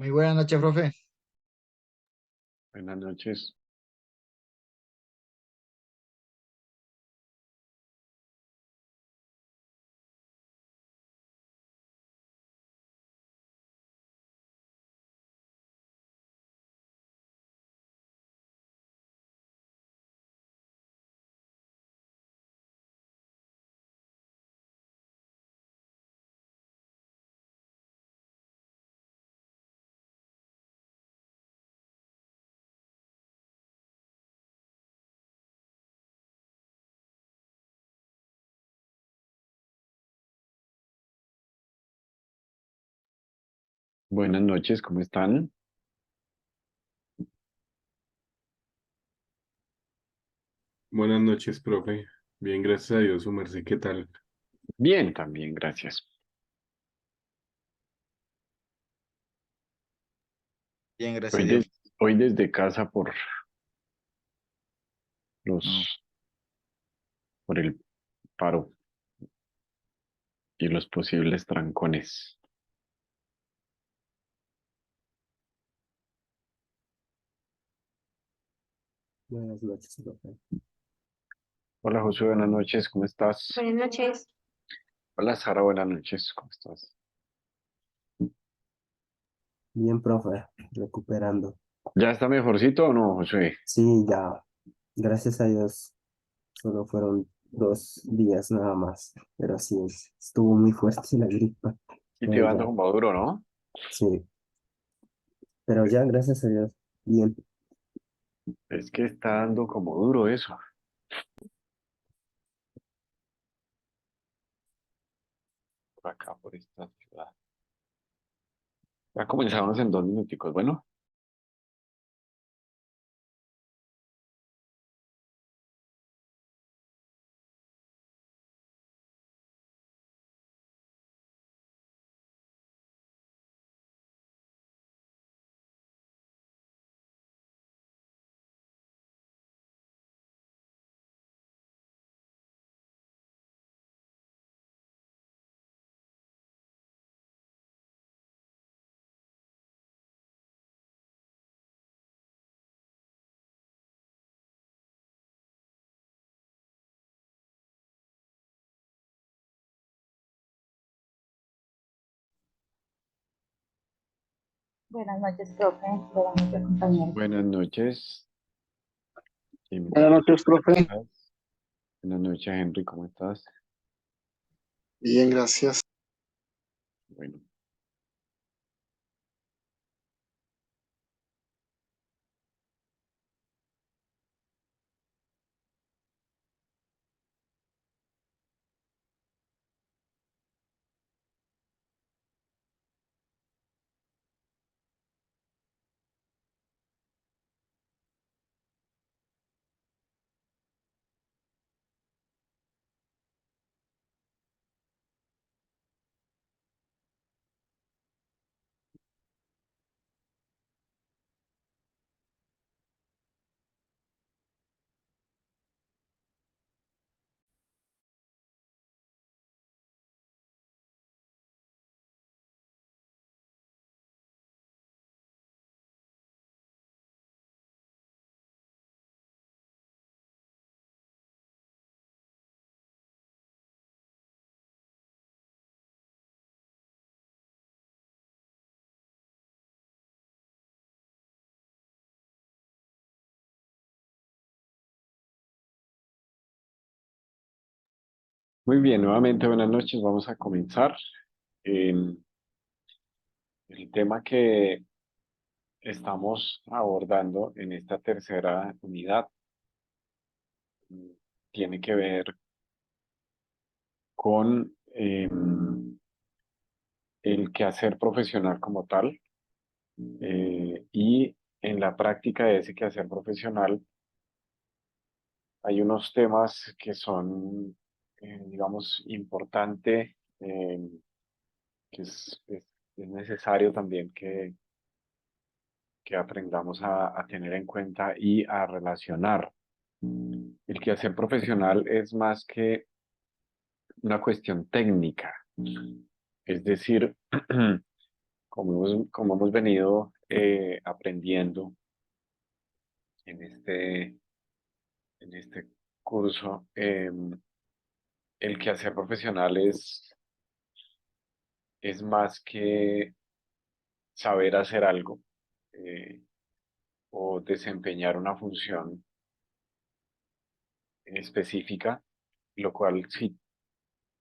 Muy buenas noches, profe. Buenas noches. Buenas noches, ¿cómo están? Buenas noches, profe. Bien, gracias a Dios, su merced, ¿qué tal? Bien, también, gracias. Bien, gracias Hoy, a Dios. hoy desde casa por No. por el paro y los posibles trancones. Buenas noches, profe. Hola, Josué, buenas noches, ¿cómo estás? Buenas noches. Hola, Sara, buenas noches, ¿cómo estás? Bien, profe, recuperando. ¿Ya está mejorcito o no, Josué? Sí, ya, gracias a Dios, solo fueron 2 días nada más, pero sí, estuvo muy fuerte la gripa, Y te pero va dando ya, como duro, ¿no? sí, pero ya, gracias a Dios, bien. Es que está dando como duro eso. Por acá, por esta ciudad. Ya comenzamos en 2 minuticos. Bueno, Buenas noches, profe. Buenas noches, compañeros. buenas noches. Jimmy, Buenas noches, ¿cómo profe. estás? Buenas noches, Henry, ¿cómo estás? Bien, gracias. Bueno. Muy bien, nuevamente buenas noches. Vamos a comenzar. El tema que estamos abordando en esta tercera unidad mm, tiene que ver con el quehacer profesional como tal y en la práctica de ese quehacer profesional hay unos temas que son, digamos, importante, que es necesario también que aprendamos a tener en cuenta y a relacionar. El quehacer profesional es más que una cuestión técnica, es decir, como hemos venido aprendiendo en este curso, el quehacer profesional es más que saber hacer algo eh, o desempeñar una función específica, lo cual sí,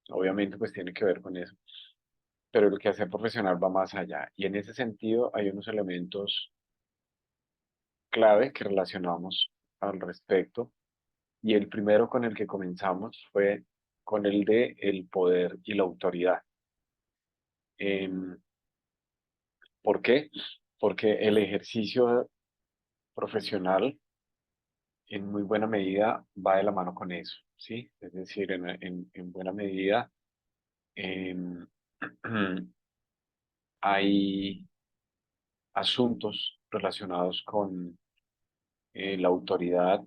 obviamente pues tiene que ver con eso, pero el quehacer profesional va más allá. Y en ese sentido hay unos elementos clave que relacionamos al respecto. Y el primero con el que comenzamos fue con el de el poder y la autoridad. Em, ¿Por qué? Porque el ejercicio profesional en muy buena medida va de la mano con eso, ¿sí? Es decir, en buena medida em, hay asuntos relacionados con la autoridad,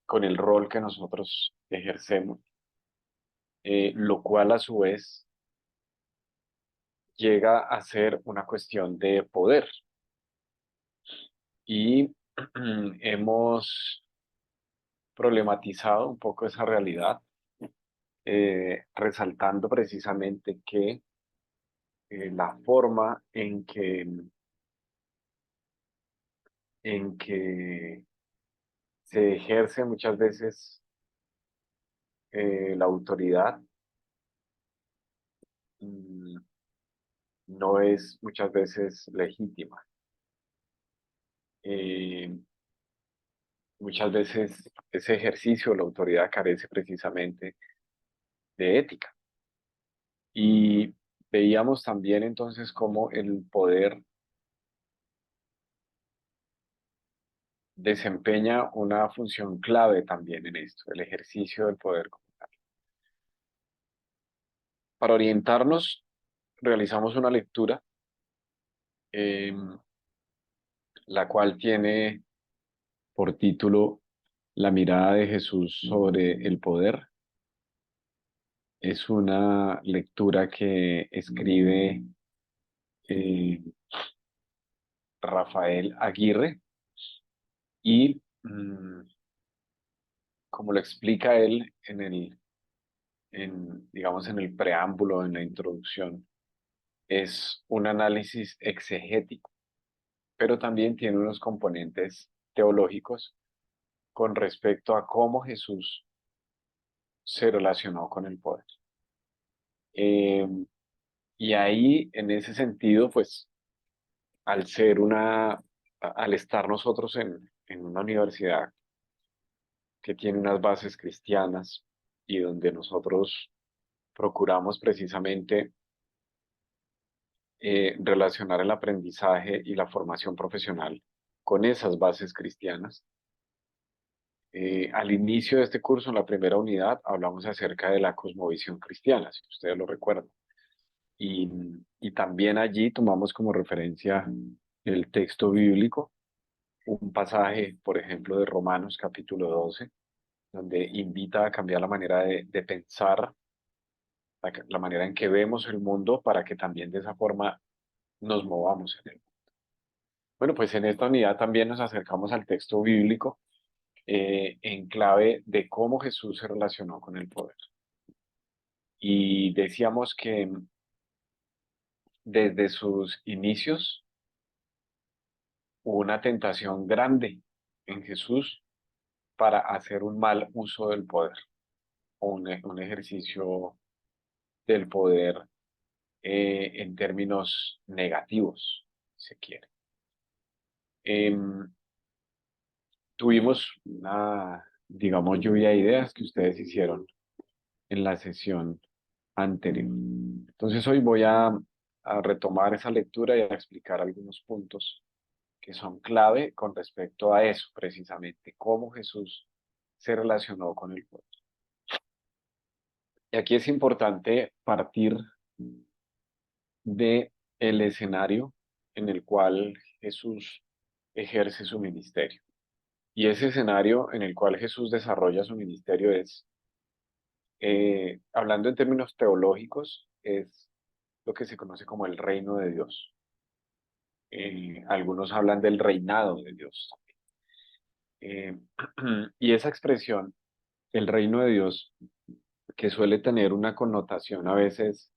con el rol que nosotros ejercemos, lo cual a su vez llega a ser una cuestión de poder. Y hemos problematizado un poco esa realidad, resaltando precisamente que la forma en que se ejerce muchas veces la autoridad mm, no es muchas veces legítima. Eh, Muchas veces ese ejercicio de la autoridad carece precisamente de ética. Y veíamos también entonces cómo el poder desempeña una función clave también en esto, el ejercicio del poder como tal. Para orientarnos, realizamos una lectura, eh, la cual tiene por título La mirada de Jesús sobre el poder. Es una lectura que escribe eh, Rafael Aguirre y, como lo explica él digamos, en el preámbulo, en la introducción, es un análisis exegético, pero también tiene unos componentes teológicos con respecto a cómo Jesús se relacionó con el poder. Eh, y ahí, en ese sentido, pues, al estar nosotros en una universidad que tiene unas bases cristianas y donde nosotros procuramos precisamente relacionar el aprendizaje y la formación profesional con esas bases cristianas. Al inicio de este curso, en la primera unidad, hablamos acerca de la cosmovisión cristiana, si ustedes lo recuerdan. Y, y también allí tomamos como referencia el texto bíblico, un pasaje, por ejemplo, de Romanos capítulo 12, donde invita a cambiar la manera de pensar, la manera en que vemos el mundo, para que también de esa forma nos movamos en él. Bueno, pues en esta unidad también nos acercamos al texto bíblico en clave de cómo Jesús se relacionó con el poder. Y decíamos que desde sus inicios hubo una tentación grande en Jesús para hacer un mal uso del poder, o un ejercicio del poder en términos negativos, si se quiere. Em, Tuvimos una, digamos, lluvia de ideas que ustedes hicieron en la sesión anterior. Entonces hoy voy a retomar esa lectura y a explicar algunos puntos que son clave con respecto a eso, precisamente, cómo Jesús se relacionó con el pueblo. Y aquí es importante partir de el escenario en el cual Jesús ejerce su ministerio. Y ese escenario en el cual Jesús desarrolla su ministerio es, hablando en términos teológicos, es lo que se conoce como el reino de Dios. Algunos hablan del reinado de Dios. Eh, y esa expresión, el reino de Dios, que suele tener una connotación a veces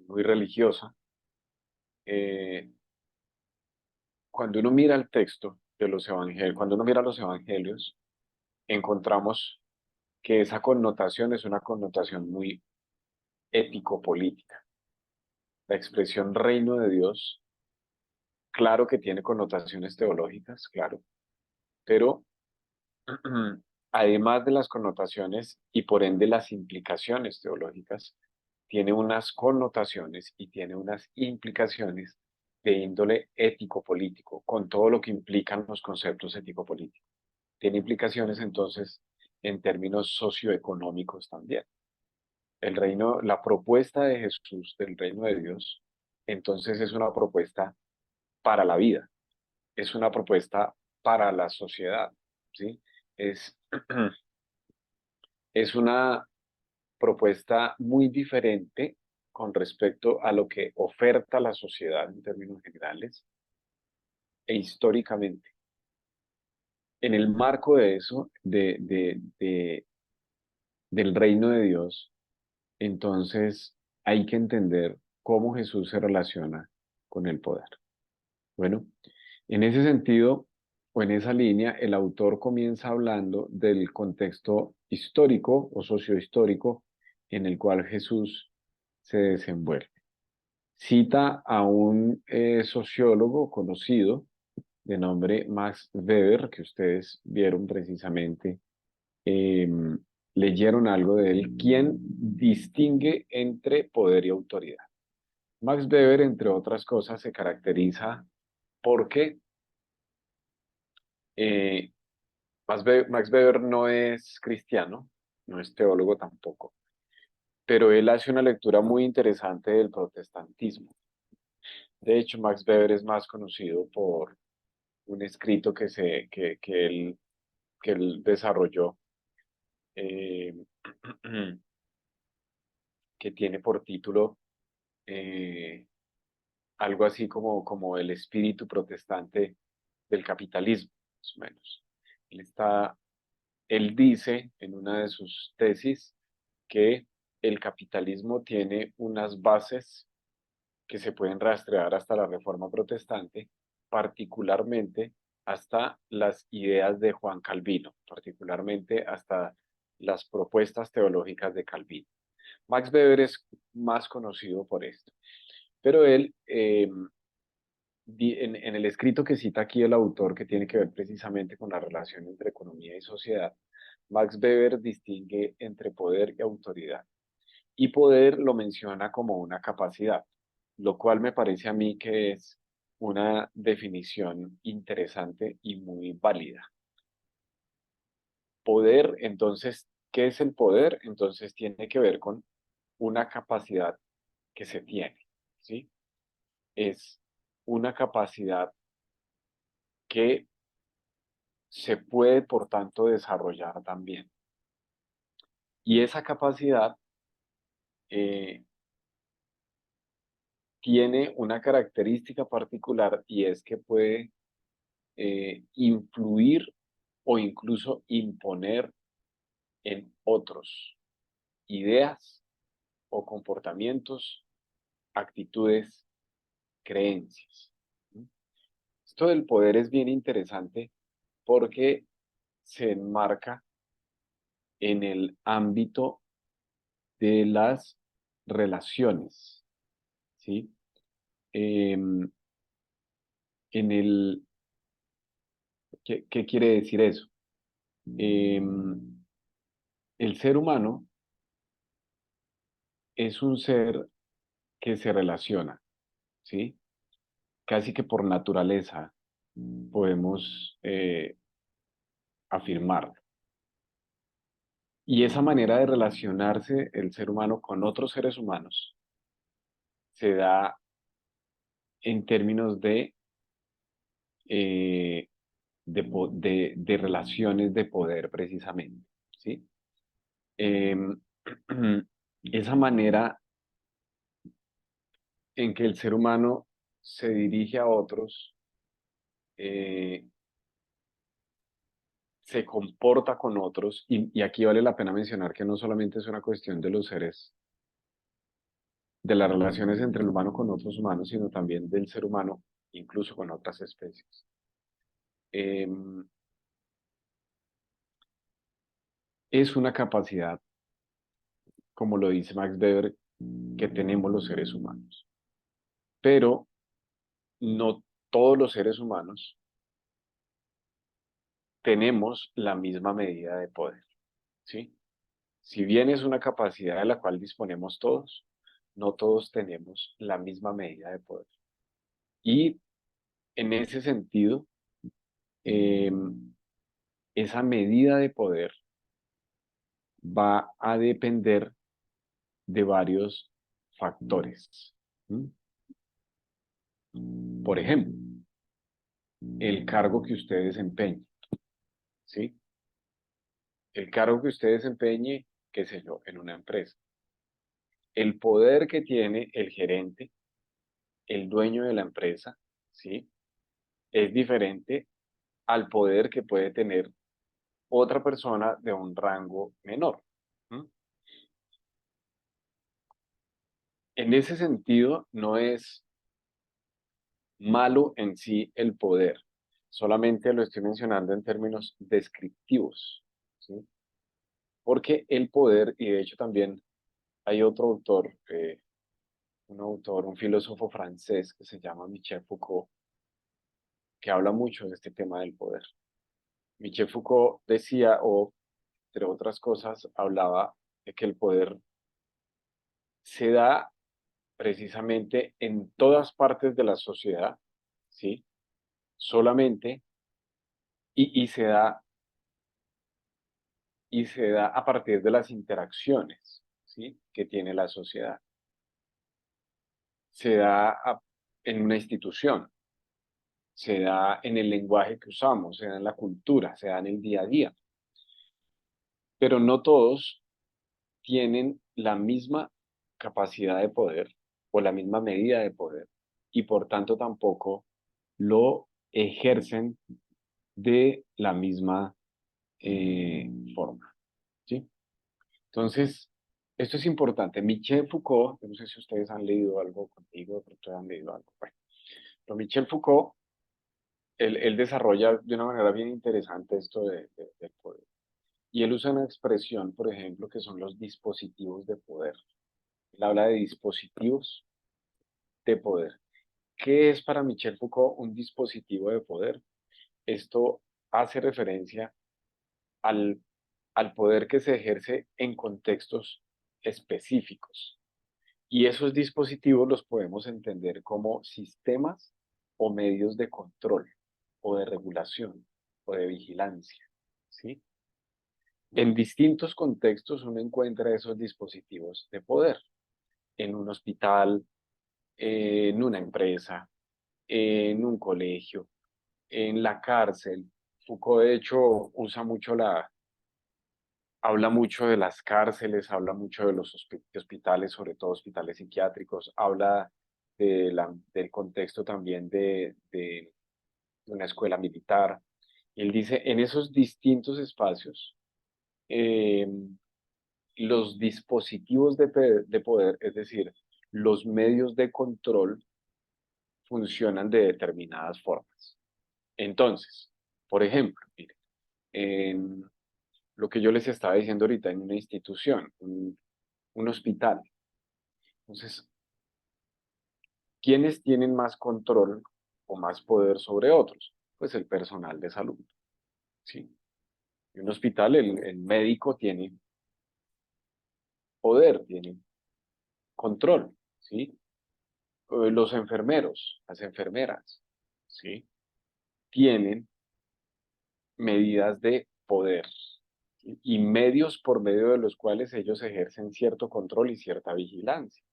muy religiosa, eh, cuando uno mira el texto de los evangelios, cuando uno mira los evangelios, encontramos que esa connotación es una connotación muy ético-política. La expresión reino de Dios, claro que tiene connotaciones teológicas, claro, pero además de las connotaciones y por ende las implicaciones teológicas, tiene unas connotaciones y tiene unas implicaciones de índole ético-político, con todo lo que implican los conceptos ético-políticos. Tiene implicaciones entonces en términos socioeconómicos también. El reino, la propuesta de Jesús del reino de Dios, entonces es una propuesta para la vida, es una propuesta para la sociedad, ¿sí? Es, es una propuesta muy diferente con respecto a lo que oferta la sociedad en términos generales e históricamente. En el marco de eso, del reino de Dios, entonces hay que entender cómo Jesús se relaciona con el poder. Bueno, en ese sentido, o en esa línea, el autor comienza hablando del contexto histórico o sociohistórico en el cual Jesús se desenvuelve. Cita a un sociólogo conocido de nombre Max Weber, que ustedes vieron precisamente, eh, leyeron algo de él, quien distingue entre poder y autoridad. Max Weber, entre otras cosas, se caracteriza porque eh, Max Weber no es cristiano, no es teólogo tampoco, pero él hace una lectura muy interesante del protestantismo. De hecho, Max Weber es más conocido por un escrito que él desarrolló, eh, que tiene por título eh, algo así como el espíritu protestante del capitalismo, más o menos. Él dice en una de sus tesis que el capitalismo tiene unas bases que se pueden rastrear hasta la Reforma Protestante, particularmente hasta las ideas de Juan Calvino, particularmente hasta las propuestas teológicas de Calvino. Max Weber es más conocido por esto, pero él, en el escrito que cita aquí el autor, que tiene que ver precisamente con la relación entre economía y sociedad, Max Weber distingue entre poder y autoridad. Y poder lo menciona como una capacidad, lo cual me parece a mí que es una definición interesante y muy válida. Poder, entonces, ¿qué es el poder? Entonces tiene que ver con una capacidad que se tiene, ¿sí? Es una capacidad que se puede, por tanto, desarrollar también. Y esa capacidad eh, tiene una característica particular y es que puede influir o incluso imponer en otros ideas o comportamientos, actitudes, creencias. Esto del poder es bien interesante porque se enmarca en el ámbito de las relaciones, ¿sí? En el, ¿qué quiere decir eso? El ser humano es un ser que se relaciona, ¿sí? Casi que por naturaleza podemos afirmarlo. Y esa manera de relacionarse el ser humano con otros seres humanos se da en términos eh, de relaciones de poder precisamente, ¿sí? Esa manera en que el ser humano se dirige a otros, se comporta con otros, y aquí vale la pena mencionar que no solamente es una cuestión de los seres, de las relaciones entre el humano con otros humanos, sino también del ser humano, incluso con otras especies. Es una capacidad, como lo dice Max Weber, que tenemos los seres humanos. Pero no todos los seres humanos tenemos la misma medida de poder, ¿sí? Si bien es una capacidad de la cual disponemos todos, no todos tenemos la misma medida de poder. Y en ese sentido, esa medida de poder va a depender de varios factores. ¿Mm? Por ejemplo, el cargo que usted desempeñe, ¿sí? El cargo que usted desempeñe, qué sé yo, en una empresa. El poder que tiene el gerente, el dueño de la empresa, ¿sí? Es diferente al poder que puede tener otra persona de un rango menor. ¿Mm? En ese sentido, no es malo en sí el poder, solamente lo estoy mencionando en términos descriptivos, ¿sí? Porque el poder, y de hecho también hay otro autor, un filósofo francés que se llama Michel Foucault, que habla mucho de este tema del poder. Michel Foucault decía, o entre otras cosas, hablaba de que el poder se da precisamente en todas partes de la sociedad, ¿sí? Solamente, y se da a partir de las interacciones, ¿sí? Que tiene la sociedad. Se da en una institución, se da en el lenguaje que usamos, se da en la cultura, se da en el día a día. Pero no todos tienen la misma capacidad de poder o la misma medida de poder, y por tanto tampoco lo ejercen de la misma forma, ¿sí? Entonces, esto es importante. Michel Foucault, yo no sé si ustedes han leído algo conmigo, de pronto han leído algo. Bueno, pero Michel Foucault, él desarrolla de una manera bien interesante esto del poder. Y él usa una expresión, por ejemplo, que son los dispositivos de poder. Él habla de dispositivos de poder. ¿Qué es para Michel Foucault un dispositivo de poder? Esto hace referencia al, al poder que se ejerce en contextos específicos. Y esos dispositivos los podemos entender como sistemas o medios de control, o de regulación, o de vigilancia, ¿sí? En distintos contextos uno encuentra esos dispositivos de poder. En un hospital, en una empresa, en un colegio, en la cárcel. Foucault, de hecho, habla mucho de las cárceles, habla mucho de los hospitales, sobre todo hospitales psiquiátricos, habla del contexto también de una escuela militar. Y él dice, en esos distintos espacios, eh, los dispositivos de poder, es decir, los medios de control, funcionan de determinadas formas. Entonces, por ejemplo, miren, en lo que yo les estaba diciendo ahorita, en una institución, un hospital. Entonces, ¿quiénes tienen más control o más poder sobre otros? Pues el personal de salud, ¿sí? En un hospital el médico tiene poder, tiene control, ¿sí? Los enfermeros, las enfermeras, ¿sí? Tienen medidas de poder, ¿sí? Y medios por medio de los cuales ellos ejercen cierto control y cierta vigilancia.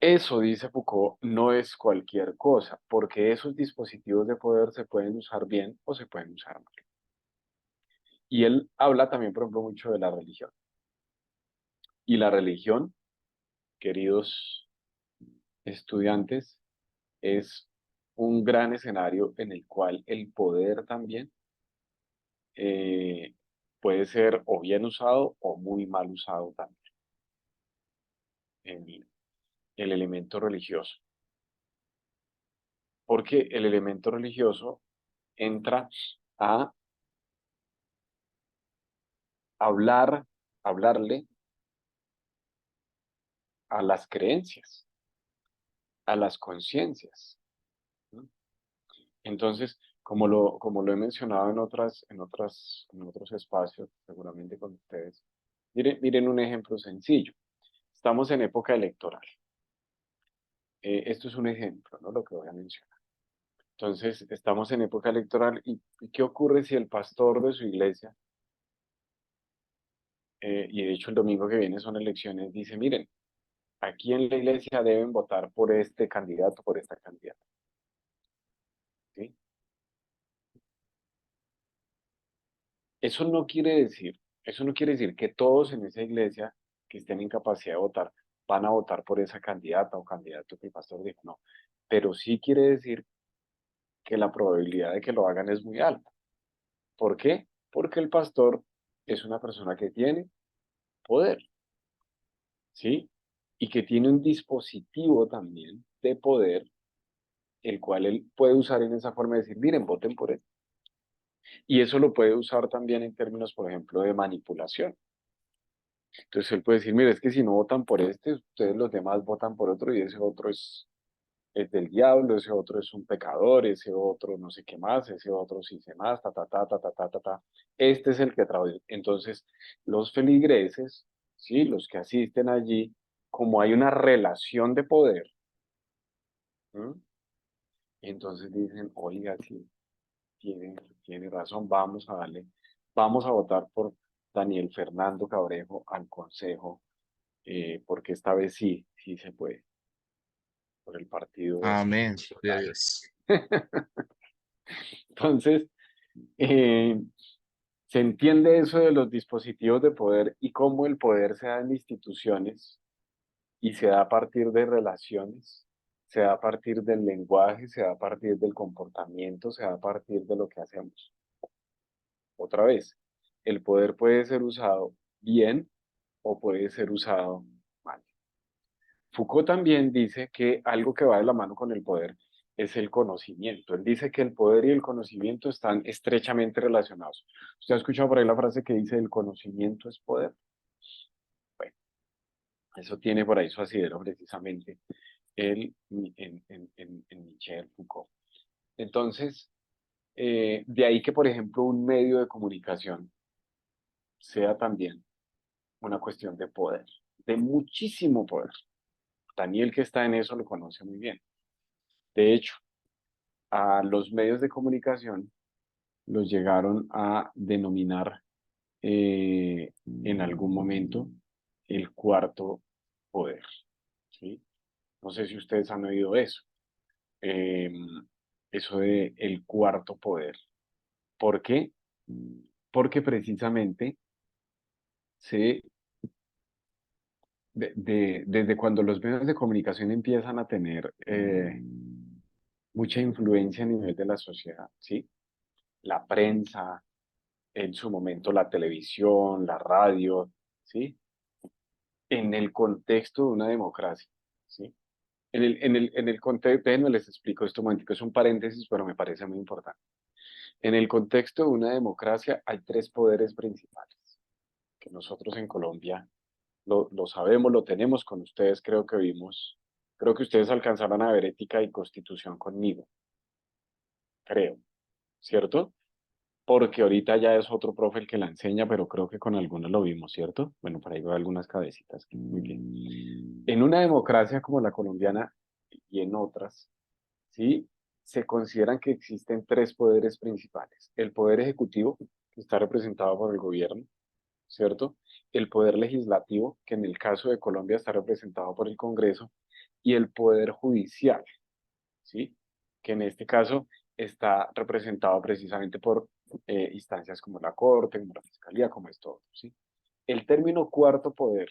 Eso, dice Foucault, no es cualquier cosa, porque esos dispositivos de poder se pueden usar bien o se pueden usar mal. Y él habla también, por ejemplo, mucho de la religión. Y la religión, queridos estudiantes es un gran escenario en el cual el poder también puede ser o bien usado o muy mal usado también. El elemento religioso. Porque el elemento religioso entra a hablarle a las creencias, a las conciencias, ¿no? Entonces, como lo he mencionado en otros espacios, seguramente con ustedes, miren un ejemplo sencillo. Estamos en época electoral. Esto es un ejemplo, ¿no? Lo que voy a mencionar. Entonces, estamos en época electoral y ¿qué ocurre si el pastor de su iglesia, y de hecho el domingo que viene son elecciones, dice, miren, aquí en la iglesia deben votar por este candidato, por esta candidata, ¿sí? Eso no quiere decir que todos en esa iglesia que estén en capacidad de votar van a votar por esa candidata o candidato que el pastor dijo, no. Pero sí quiere decir que la probabilidad de que lo hagan es muy alta. ¿Por qué? Porque el pastor es una persona que tiene poder, ¿sí? Y que tiene un dispositivo también de poder, el cual él puede usar en esa forma de decir, miren, voten por él. Y eso lo puede usar también en términos, por ejemplo, de manipulación. Entonces él puede decir, mire, es que si no votan por este, ustedes los demás votan por otro y ese otro es del diablo, ese otro es un pecador, ese otro no sé qué más, ese otro sí sé más, ta, ta, ta, ta, ta, ta, ta, ta. Este es el que trabaja. Entonces, los feligreses, ¿sí? Los que asisten allí, como hay una relación de poder, ¿m? Entonces dicen, oiga, sí, tiene razón, vamos a votar por Daniel Fernando Cabrejo al consejo, porque esta vez sí se puede, por el partido. Amén. Gloria a Dios. Entonces, eh, se entiende eso de los dispositivos de poder y cómo el poder se da en instituciones y se da a partir de relaciones, se da a partir del lenguaje, se da a partir del comportamiento, se da a partir de lo que hacemos. Otra vez, el poder puede ser usado bien o puede ser usado mal. Foucault también dice que algo que va de la mano con el poder es el conocimiento. Él dice que el poder y el conocimiento están estrechamente relacionados. ¿Usted ha escuchado por ahí la frase que dice el conocimiento es poder? Bueno, eso tiene por ahí su asidero precisamente en Michel Foucault. Entonces, de ahí que, por ejemplo, un medio de comunicación sea también una cuestión de poder, de muchísimo poder. Daniel, que está en eso, lo conoce muy bien. De hecho, a los medios de comunicación los llegaron a denominar en algún momento el cuarto poder, ¿sí? No sé si ustedes han oído eso, eh, eso de el cuarto poder. ¿Por qué? Porque precisamente se, desde cuando los medios de comunicación empiezan a tener mucha influencia a nivel de la sociedad, ¿sí? La prensa, en su momento la televisión, la radio, ¿sí? En el contexto de una democracia, ¿sí? En el contexto, déjenme les explico esto un momentico, es un paréntesis, pero me parece muy importante. En el contexto de una democracia hay tres poderes principales, que nosotros en Colombia lo sabemos, lo tenemos con ustedes, creo que ustedes alcanzaron a ver ética y constitución conmigo, creo, ¿cierto? Porque ahorita ya es otro profe el que la enseña, pero creo que con algunos lo vimos, ¿cierto? Bueno, por ahí veo algunas cabecitas. Muy bien. En una democracia como la colombiana y en otras, ¿sí? Se consideran que existen tres poderes principales. El poder ejecutivo, que está representado por el gobierno, ¿cierto? El poder legislativo, que en el caso de Colombia está representado por el Congreso, y el poder judicial, ¿sí? Que en este caso está representado precisamente por instancias como la Corte, como la Fiscalía, como esto, ¿sí? El término cuarto poder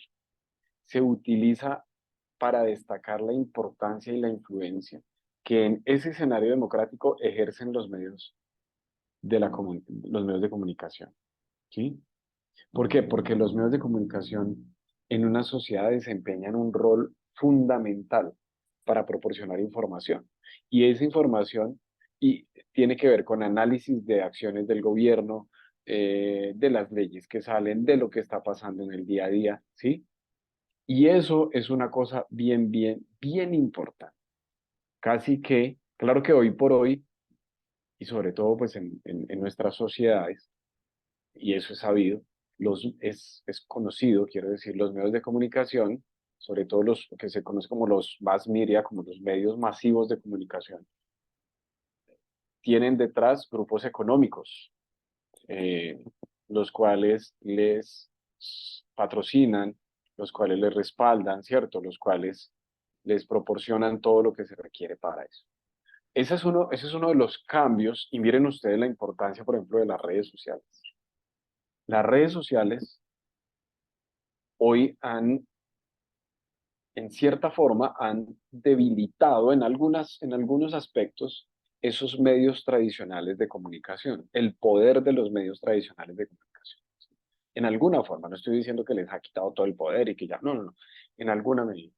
se utiliza para destacar la importancia y la influencia que en ese escenario democrático ejercen los medios los medios de comunicación, ¿sí? ¿Por qué? Porque los medios de comunicación en una sociedad desempeñan un rol fundamental para proporcionar información. Y esa información tiene que ver con análisis de acciones del gobierno, de las leyes que salen, de lo que está pasando en el día a día, ¿sí? Y eso es una cosa bien importante. Casi que, claro que hoy por hoy, y sobre todo pues en nuestras sociedades, y eso es sabido, es conocido, quiero decir, los medios de comunicación, sobre todo los que se conocen como los mass media, como los medios masivos de comunicación, tienen detrás grupos económicos, eh, los cuales les patrocinan, los cuales les respaldan, ¿cierto? Los cuales les proporcionan todo lo que se requiere para eso. Ese es uno de los cambios, y miren ustedes la importancia, por ejemplo, de las redes sociales. Las redes sociales hoy en cierta forma, han debilitado en algunos aspectos esos medios tradicionales de comunicación, el poder de los medios tradicionales de comunicación. En alguna forma, no estoy diciendo que les ha quitado todo el poder y que ya, no, en alguna medida.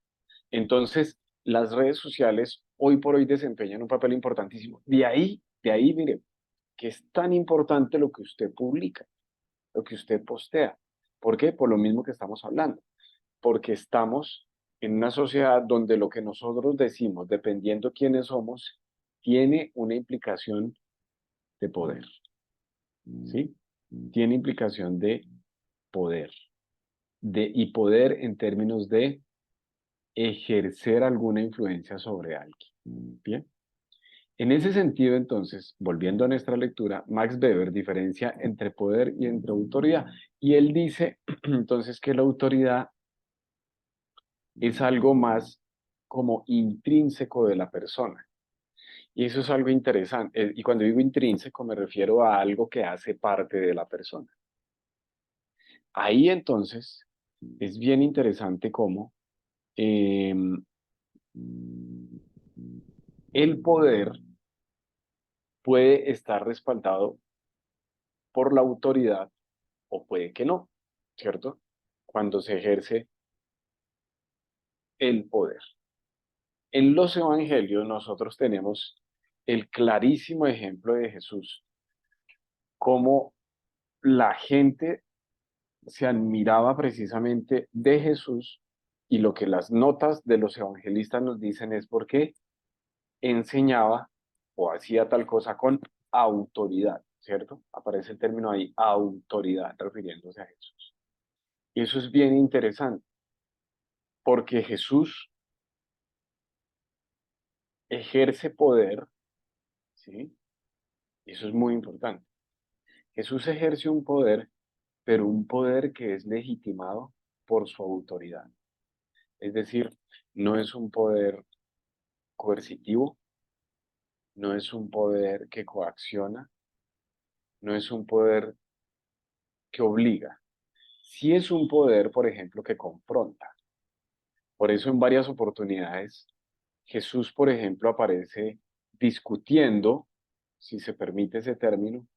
Entonces, las redes sociales hoy por hoy desempeñan un papel importantísimo. De ahí, mire, que es tan importante lo que usted publica, lo que usted postea. ¿Por qué? Por lo mismo que estamos hablando. Porque estamos en una sociedad donde lo que nosotros decimos, dependiendo quiénes somos, tiene una implicación de poder, ¿sí? Tiene implicación de poder, y poder en términos de ejercer alguna influencia sobre alguien, ¿bien? En ese sentido, entonces, volviendo a nuestra lectura, Max Weber diferencia entre poder y entre autoridad, y él dice, entonces, que la autoridad es algo más como intrínseco de la persona. Y eso es algo interesante. Y cuando digo intrínseco me refiero a algo que hace parte de la persona. Ahí entonces es bien interesante cómo el poder puede estar respaldado por la autoridad o puede que no, ¿cierto? Cuando se ejerce el poder. En los evangelios nosotros tenemos el clarísimo ejemplo de Jesús, cómo la gente se admiraba precisamente de Jesús, y lo que las notas de los evangelistas nos dicen es porque enseñaba o hacía tal cosa con autoridad, ¿cierto? Aparece el término ahí, autoridad, refiriéndose a Jesús. Y eso es bien interesante, porque Jesús ejerce poder, ¿sí? Y eso es muy importante. Jesús ejerce un poder, pero un poder que es legitimado por su autoridad. Es decir, no es un poder coercitivo, no es un poder que coacciona, no es un poder que obliga. Sí es un poder, por ejemplo, que confronta. Por eso en varias oportunidades Jesús, por ejemplo, aparece discutiendo, si se permite ese término,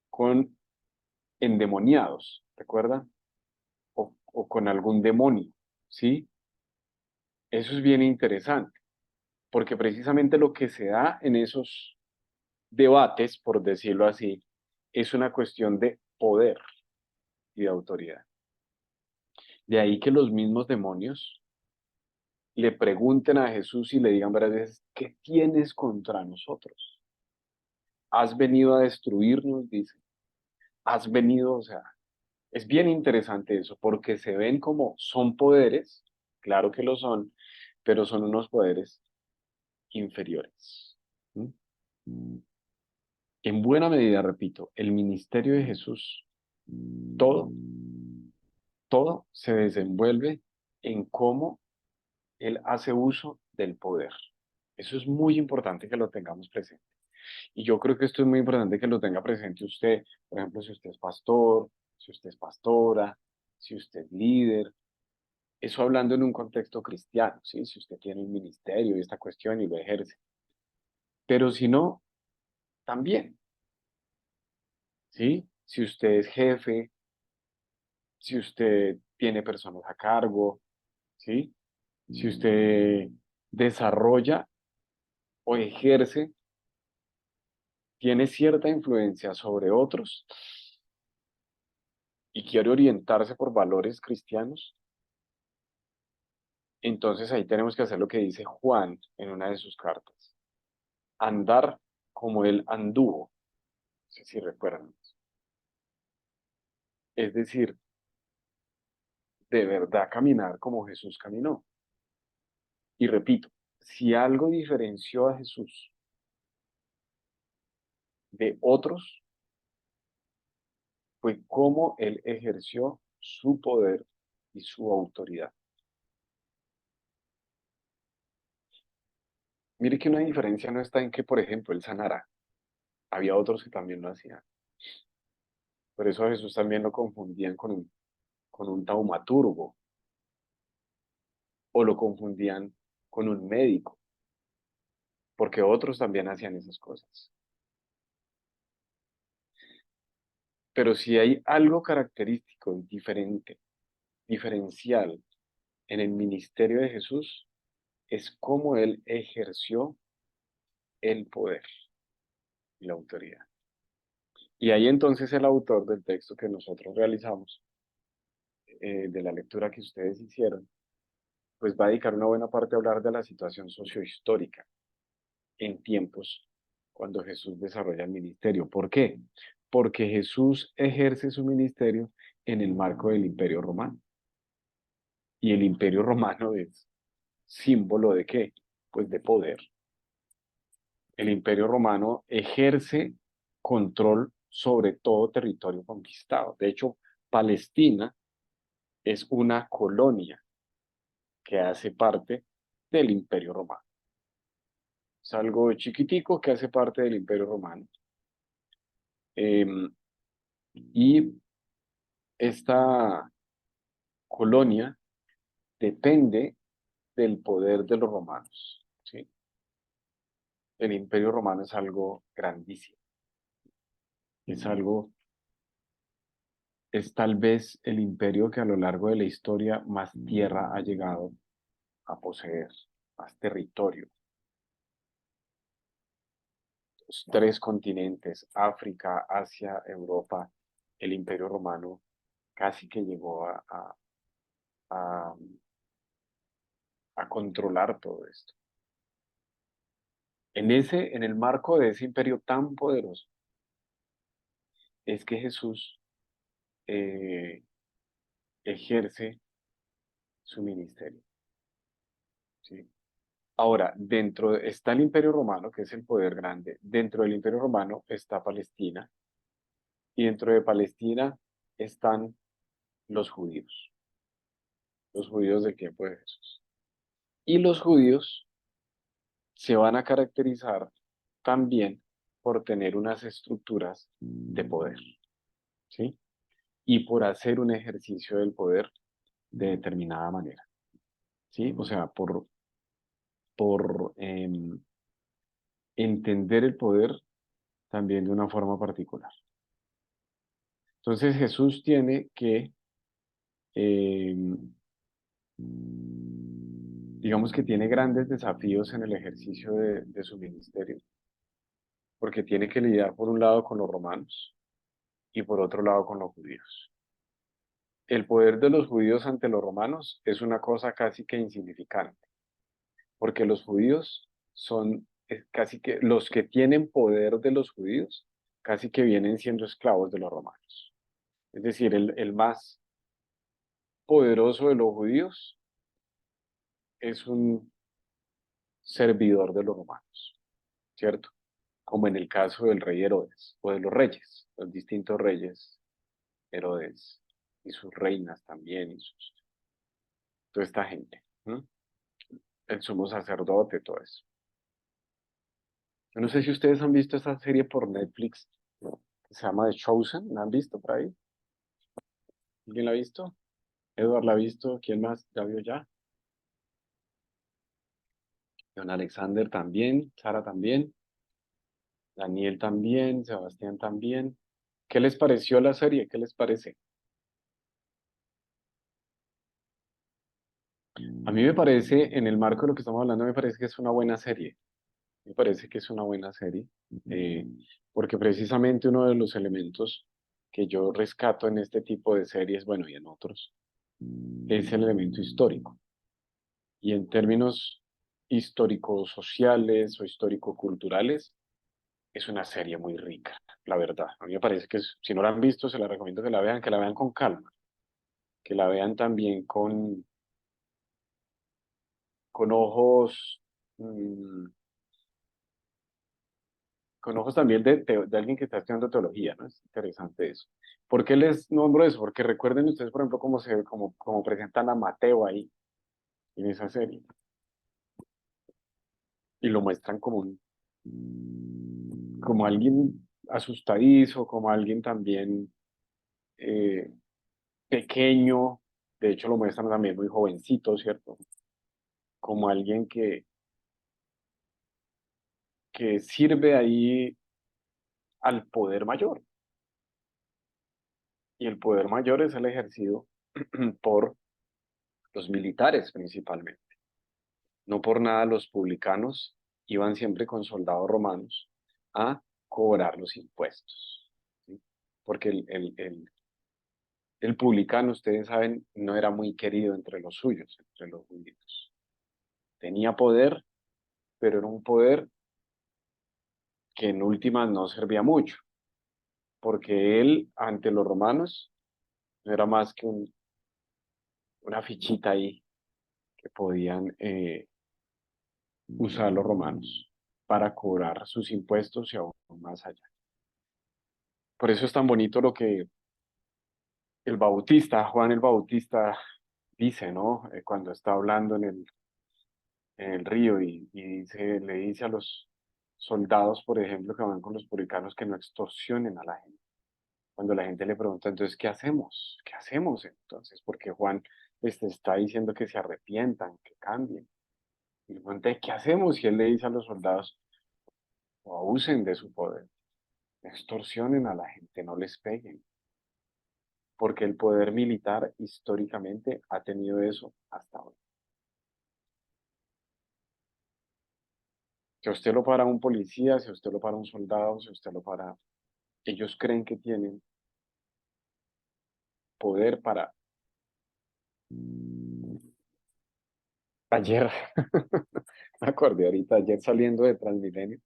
con endemoniados, ¿recuerda? O con algún demonio, ¿sí? Eso es bien interesante, porque precisamente lo que se da en esos debates, por decirlo así, es una cuestión de poder y de autoridad. De ahí que los mismos demonios le pregunten a Jesús y le digan varias veces, ¿qué tienes contra nosotros? ¿Has venido a destruirnos? Dice. ¿Has venido? O sea, es bien interesante eso, porque se ven como son poderes, claro que lo son, pero son unos poderes inferiores. ¿Mm? En buena medida, repito, el ministerio de Jesús, todo, todo se desenvuelve en cómo Él hace uso del poder. Eso es muy importante que lo tengamos presente. Y yo creo que esto es muy importante que lo tenga presente usted, por ejemplo, si usted es pastor, si usted es pastora, si usted es líder, Eso hablando en un contexto cristiano, ¿sí? Si usted tiene un ministerio y esta cuestión y lo ejerce. Pero si no, también, ¿sí? Si usted es jefe, si usted tiene personas a cargo, ¿sí? Si usted desarrolla o ejerce, tiene cierta influencia sobre otros y quiere orientarse por valores cristianos, entonces ahí tenemos que hacer lo que dice Juan en una de sus cartas. Andar como él anduvo, no sé si recuerdan. Es decir, de verdad caminar como Jesús caminó. Y repito, si algo diferenció a Jesús de otros, fue cómo él ejerció su poder y su autoridad. Mire que una diferencia no está en que, por ejemplo, él sanara. Había otros que también lo hacían. Por eso a Jesús también lo confundían con un taumaturgo o lo confundían con un médico, porque otros también hacían esas cosas. Pero si hay algo característico y diferente, diferencial en el ministerio de Jesús, es cómo él ejerció el poder y la autoridad. Y ahí entonces el autor del texto que nosotros realizamos, de la lectura que ustedes hicieron, pues va a dedicar una buena parte a hablar de la situación sociohistórica en tiempos cuando Jesús desarrolla el ministerio. ¿Por qué? Porque Jesús ejerce su ministerio en el marco del Imperio Romano. Y el Imperio Romano es símbolo de ¿qué? Pues de poder. El Imperio Romano ejerce control sobre todo territorio conquistado. De hecho, Palestina es una colonia que hace parte del Imperio Romano. Es algo chiquitico que hace parte del Imperio Romano. Y esta colonia depende del poder de los romanos, ¿sí? El Imperio Romano es algo grandísimo. Es tal vez el imperio que a lo largo de la historia más tierra ha llegado a poseer, más territorio. Los 3 continentes, África, Asia, Europa, el Imperio Romano casi que llegó a, a controlar todo esto. En el marco de ese imperio tan poderoso, es que Jesús eh, ejerce su ministerio, ¿sí? Ahora, está el Imperio Romano, que es el poder grande. Dentro del Imperio Romano está Palestina, y dentro de Palestina están los judíos del tiempo de Jesús. Y los judíos se van a caracterizar también por tener unas estructuras de poder, ¿sí? Y por hacer un ejercicio del poder de determinada manera, ¿sí? O sea, por entender el poder también de una forma particular. Entonces Jesús tiene que, digamos que tiene grandes desafíos en el ejercicio de su ministerio, porque tiene que lidiar por un lado con los romanos y por otro lado con los judíos. El poder de los judíos ante los romanos es una cosa casi que insignificante, porque los judíos son casi que los que tienen poder de los judíos, casi que vienen siendo esclavos de los romanos. Es decir, el más poderoso de los judíos es un servidor de los romanos, ¿cierto? Como en el caso del rey Herodes o de los reyes, los distintos reyes, Herodes y sus reinas también, toda esta gente, ¿no? El sumo sacerdote, todo eso. Yo no sé si ustedes han visto esa serie por Netflix, ¿no? Que se llama The Chosen. ¿La han visto por ahí? ¿Alguien la ha visto? Edward la ha visto. ¿Quién más la vio ya? Don Alexander también, Sara también, Daniel también, Sebastián también. ¿Qué les pareció la serie? ¿Qué les parece? A mí me parece, en el marco de lo que estamos hablando, me parece que es una buena serie. Me parece que es una buena serie, eh, porque precisamente uno de los elementos que yo rescato en este tipo de series, bueno, y en otros, es el elemento histórico. Y en términos histórico-sociales o histórico-culturales, es una serie muy rica, la verdad. A mí me parece que si no la han visto, se la recomiendo que la vean con calma, que la vean también con ojos, mm, con ojos también de alguien que está estudiando teología, ¿no? Es interesante eso. ¿Por qué les nombro eso? Porque recuerden ustedes, por ejemplo, cómo presentan a Mateo ahí, en esa serie, y lo muestran como alguien asustadizo, como alguien también eh, pequeño, de hecho lo muestran también muy jovencito, ¿cierto? Como alguien que sirve ahí al poder mayor. Y el poder mayor es el ejercido por los militares principalmente. No por nada los publicanos iban siempre con soldados romanos a cobrar los impuestos, ¿sí? Porque el publicano, ustedes saben, no era muy querido entre los suyos, entre los judíos. Tenía poder, pero era un poder que en últimas no servía mucho, porque él ante los romanos no era más que una fichita ahí que podían usar los romanos para cobrar sus impuestos y aún más allá. Por eso es tan bonito lo que el Bautista, Juan el Bautista, dice, ¿no? Cuando está hablando en el río le dice a los soldados, por ejemplo, que van con los publicanos que no extorsionen a la gente. Cuando la gente le pregunta, entonces, ¿qué hacemos? ¿Qué hacemos entonces? Porque Juan está diciendo que se arrepientan, que cambien. Y le pregunta, ¿qué hacemos? Y él le dice a los soldados, no abusen de su poder, no extorsionen a la gente, no les peguen. Porque el poder militar históricamente ha tenido eso hasta hoy. Si a usted lo para un policía, si a usted lo para un soldado, si a usted lo para, ellos creen que tienen poder para... Ayer, me acordé ahorita, ayer saliendo de Transmilenio,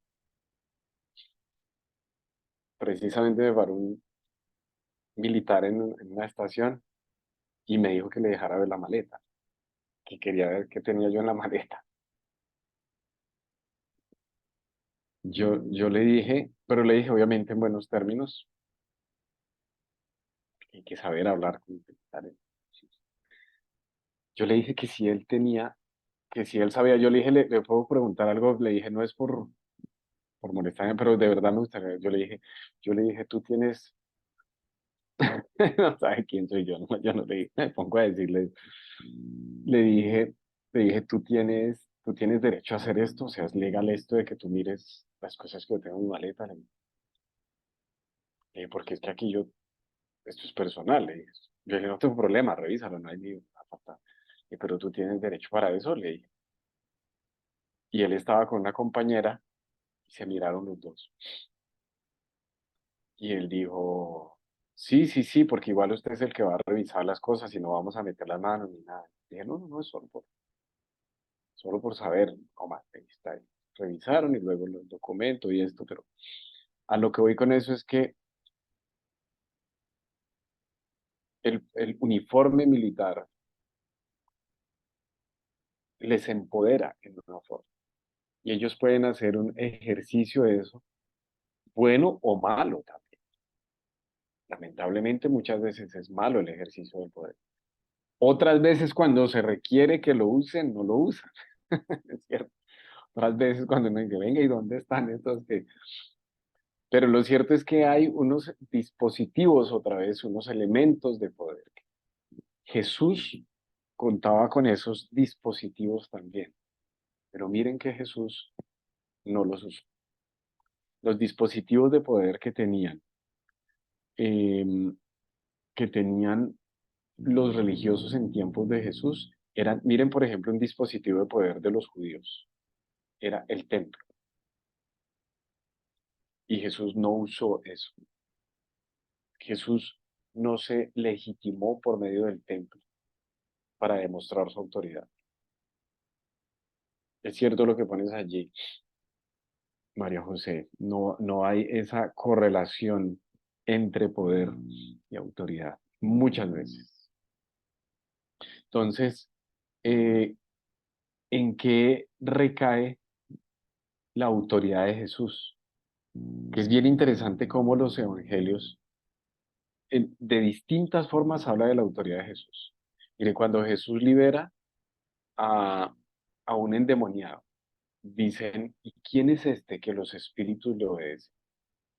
precisamente me paró un militar en una estación y me dijo que le dejara ver la maleta, que quería ver qué tenía yo en la maleta. Yo le dije, pero le dije obviamente en buenos términos, hay que saber hablar con militares. Yo le dije que si él tenía, que si él sabía, yo le dije, le puedo preguntar algo, le dije, no es por molestarme, pero de verdad me gustaría, yo le dije, tú tienes, no sabe quién soy yo, no, yo no le dije, me pongo a decirle, le dije, tú tienes derecho a hacer esto, o sea, es legal esto de que tú mires las cosas que yo tengo en mi maleta, porque es que aquí esto es personal, le dije, yo le dije, no tengo problema, revísalo, no hay ni falta, pero tú tienes derecho para eso, le dije, y él estaba con una compañera, y se miraron los dos. Y él dijo, sí, sí, sí, porque igual usted es el que va a revisar las cosas y no vamos a meter las manos ni nada. Dije, no, no, no, es solo por saber, cómo ahí está. Ahí. Revisaron y luego los documentos y esto, pero a lo que voy con eso es que el uniforme militar les empodera en una forma y ellos pueden hacer un ejercicio de eso, bueno o malo también. Lamentablemente muchas veces es malo el ejercicio del poder. Otras veces cuando se requiere que lo usen, no lo usan. Es cierto. Otras veces cuando uno dice, venga, ¿y dónde están estos que...? Pero lo cierto es que hay unos dispositivos, otra vez, unos elementos de poder Jesús contaba con esos dispositivos también, pero miren que Jesús no los usó. Los dispositivos de poder em, que tenían los religiosos en tiempos de Jesús eran, miren por ejemplo, un dispositivo de poder de los judíos, era el templo. Y Jesús no usó eso. Jesús no se legitimó por medio del templo para demostrar su autoridad. Es cierto lo que pones allí, María José, no hay esa correlación entre poder y autoridad, muchas veces. Entonces, eh, ¿en qué recae la autoridad de Jesús? Que es bien interesante cómo los evangelios de distintas formas habla de la autoridad de Jesús. Mire, cuando Jesús libera a, a un endemoniado, dicen, ¿y quién es este que los espíritus le obedecen?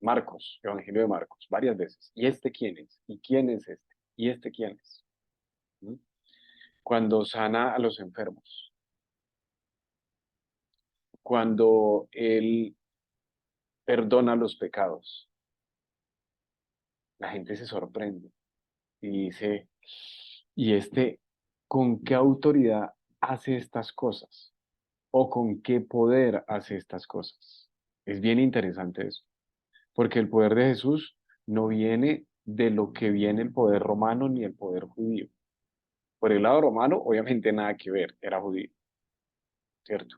Marcos, Evangelio de Marcos, varias veces. ¿Y este quién es? ¿Y quién es este? ¿Y este quién es? ¿Mm? Cuando sana a los enfermos, cuando Él perdona los pecados, la gente se sorprende y dice, ¿y este con qué autoridad hace estas cosas? ¿O con qué poder hace estas cosas? Es bien interesante eso, porque el poder de Jesús no viene de lo que viene el poder romano ni el poder judío. Por el lado romano, obviamente nada que ver, era judío, ¿cierto?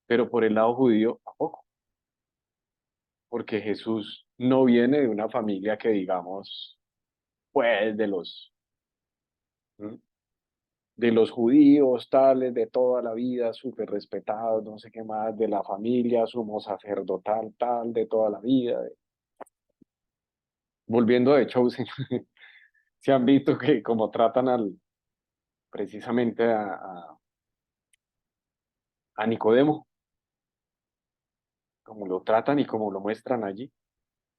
Pero por el lado judío, ¿a poco? Porque Jesús no viene de una familia que digamos, pues ¿Mm? De los judíos, tales, de toda la vida, súper respetados, no sé qué más, de la familia, sumo sacerdotal, tal, de toda la vida. Volviendo de Chosen, se han visto que como tratan precisamente a Nicodemo, como lo tratan y como lo muestran allí,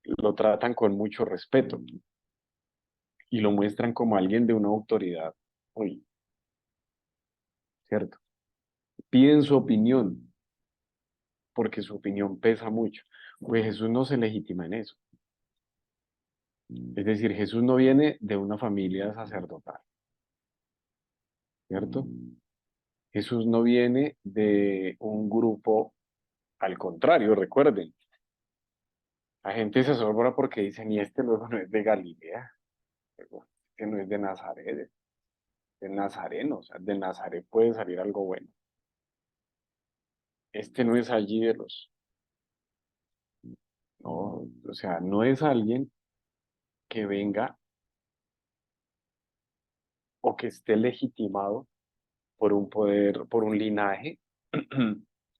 lo tratan con mucho respeto y lo muestran como alguien de una autoridad, uy, ¿cierto? Piden su opinión, porque su opinión pesa mucho. Pues Jesús no se legitima en eso. Es decir, Jesús no viene de una familia sacerdotal, ¿cierto? Jesús no viene de un grupo, al contrario, recuerden, la gente se asombra porque dicen, y este luego no es de Galilea, luego, este no es de Nazaret, de Nazareno, o sea, de Nazaret puede salir algo bueno. Este no es allí de los, no, o sea, no es alguien que venga o que esté legitimado por un poder, por un linaje.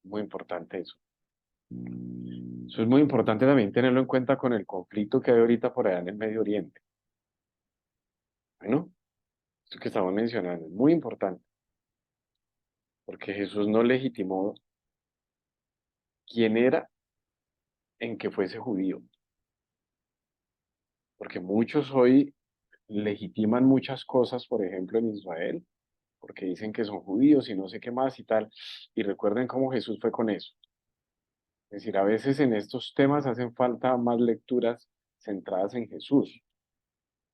Muy importante eso. Eso es muy importante también tenerlo en cuenta con el conflicto que hay ahorita por allá en el Medio Oriente. Bueno, esto que estamos mencionando es muy importante, porque Jesús no legitimó quién era en que fuese judío, porque muchos hoy legitiman muchas cosas, por ejemplo, en Israel, porque dicen que son judíos y no sé qué más y tal, y recuerden cómo Jesús fue con eso. Es decir, a veces en estos temas hacen falta más lecturas centradas en Jesús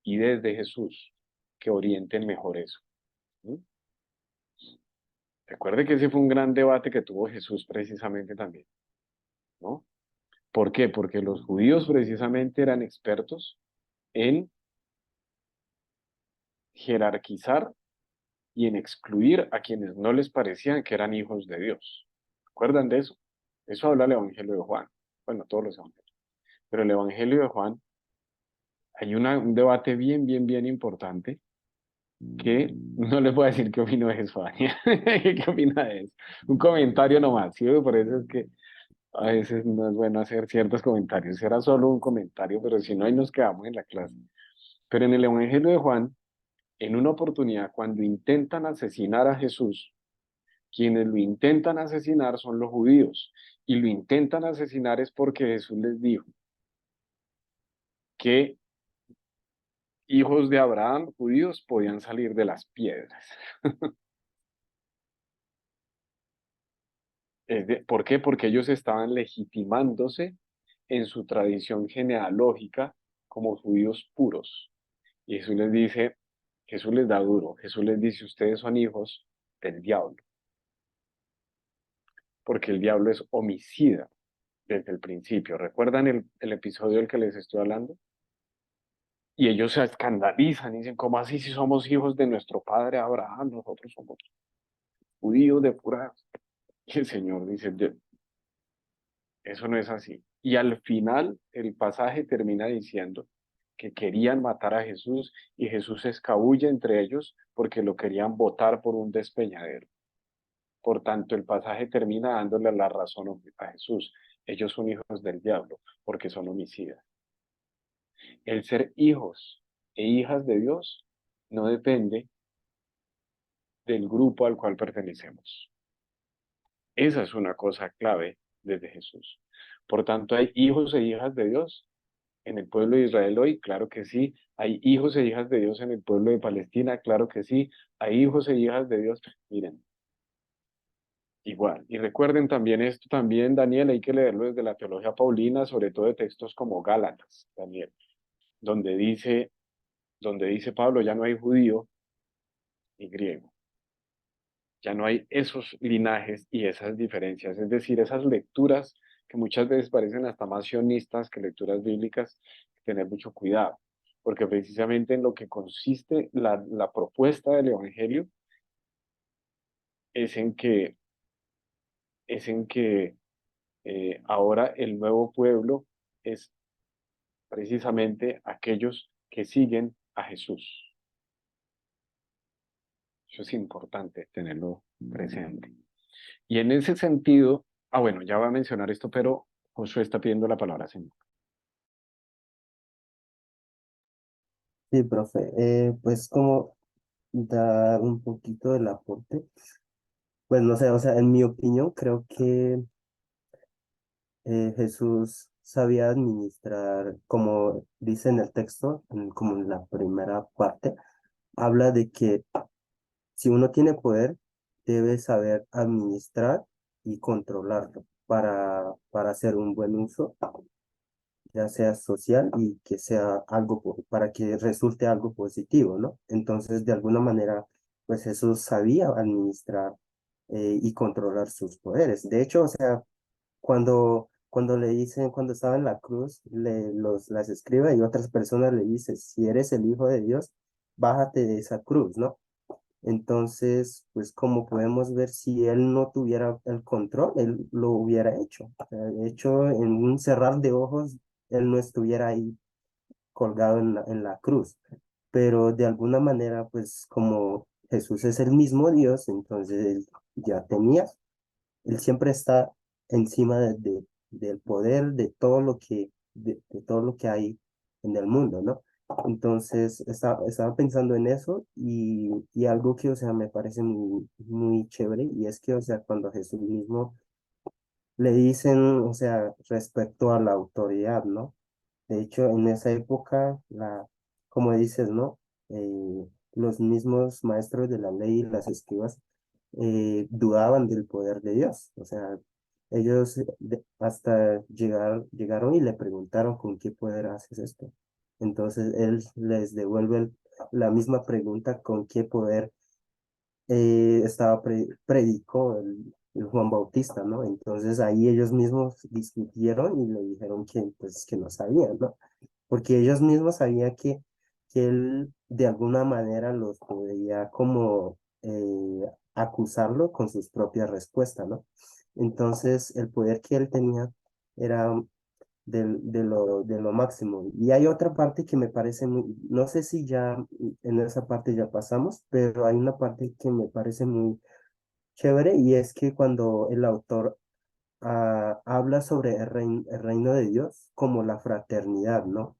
y desde Jesús que orienten mejor eso. ¿Sí? Recuerde que ese fue un gran debate que tuvo Jesús precisamente también, ¿no? ¿Por qué? Porque los judíos precisamente eran expertos en jerarquizar y en excluir a quienes no les parecían que eran hijos de Dios. ¿Recuerdan de eso? Eso habla el Evangelio de Juan. Bueno, todos los evangelios. Pero el Evangelio de Juan hay un debate bien importante que no les voy a decir qué opino de eso, Daniel. ¿Qué opina de eso? Un comentario nomás, ¿sí? Por eso es que a veces no es bueno hacer ciertos comentarios. Era solo un comentario, pero si no, ahí nos quedamos en la clase. Pero en el Evangelio de Juan, en una oportunidad, cuando intentan asesinar a Jesús, quienes lo intentan asesinar son los judíos. Y lo intentan asesinar es porque Jesús les dijo que hijos de Abraham, judíos, podían salir de las piedras. ¿Por qué? Porque ellos estaban legitimándose en su tradición genealógica como judíos puros. Y Jesús les dice, Jesús les da duro, Jesús les dice, ustedes son hijos del diablo, porque el diablo es homicida desde el principio. ¿Recuerdan el episodio del que les estoy hablando? Y ellos se escandalizan y dicen, ¿cómo así si somos hijos de nuestro padre Abraham? Nosotros somos judíos de pura... Y el Señor dice, eso no es así. Y al final el pasaje termina diciendo que querían matar a Jesús y Jesús se escabulle entre ellos porque lo querían botar por un despeñadero. Por tanto, el pasaje termina dándole la razón a Jesús. Ellos son hijos del diablo porque son homicidas. El ser hijos e hijas de Dios no depende del grupo al cual pertenecemos. Esa es una cosa clave desde Jesús. Por tanto, ¿hay hijos e hijas de Dios en el pueblo de Israel hoy? Claro que sí. ¿Hay hijos e hijas de Dios en el pueblo de Palestina? Claro que sí. ¿Hay hijos e hijas de Dios? Miren, igual. Y recuerden también esto, también, Daniel, hay que leerlo desde la teología paulina, sobre todo de textos como Gálatas, Daniel, donde dice Pablo, ya no hay judío ni griego. Ya no hay esos linajes y esas diferencias, es decir, esas lecturas que muchas veces parecen hasta más sionistas que lecturas bíblicas, tener mucho cuidado, porque precisamente en lo que consiste la propuesta del Evangelio es en que, ahora el nuevo pueblo es precisamente aquellos que siguen a Jesús. Eso es importante tenerlo presente. Y en ese sentido, bueno, ya va a mencionar esto, pero Josué está pidiendo la palabra, señor. Sí, profe. Pues como dar un poquito del aporte. Pues no sé, o sea, en mi opinión, creo que Jesús sabía administrar, como dice en el texto, como en la primera parte, habla de que si uno tiene poder, debe saber administrar y controlarlo para hacer un buen uso, ya sea social y que sea algo, para que resulte algo positivo, ¿no? Entonces, de alguna manera, pues Jesús sabía administrar y controlar sus poderes. De hecho, o sea, cuando le dicen, cuando estaba en la cruz, las escribe y otras personas le dicen, si eres el Hijo de Dios, bájate de esa cruz, ¿no? Entonces, pues como podemos ver, si él no tuviera el control, él lo hubiera hecho. O sea, de hecho, en un cerrar de ojos, él no estuviera ahí colgado en la cruz. Pero de alguna manera, pues como Jesús es el mismo Dios, entonces él ya tenía, él siempre está encima del poder de todo de todo lo que hay en el mundo, ¿no? Entonces, estaba pensando en eso y algo que, o sea, me parece muy chévere y es que, o sea, cuando a Jesús mismo le dicen, o sea, respecto a la autoridad, ¿no? De hecho, en esa época, como dices, ¿no? Los mismos maestros de la ley y las escribas dudaban del poder de Dios. O sea, ellos hasta llegaron y le preguntaron con qué poder haces esto. Entonces él les devuelve la misma pregunta con qué poder predicó el Juan Bautista, ¿no? Entonces ahí ellos mismos discutieron y le dijeron que, pues, que no sabían, ¿no? Porque ellos mismos sabían que él de alguna manera los podía como acusarlo con sus propias respuestas, ¿no? Entonces el poder que él tenía era de lo máximo. Y hay otra parte que me parece muy, no sé si ya en esa parte ya pasamos, pero hay una parte que me parece muy chévere y es que cuando el autor habla sobre el reino de Dios como la fraternidad, ¿no?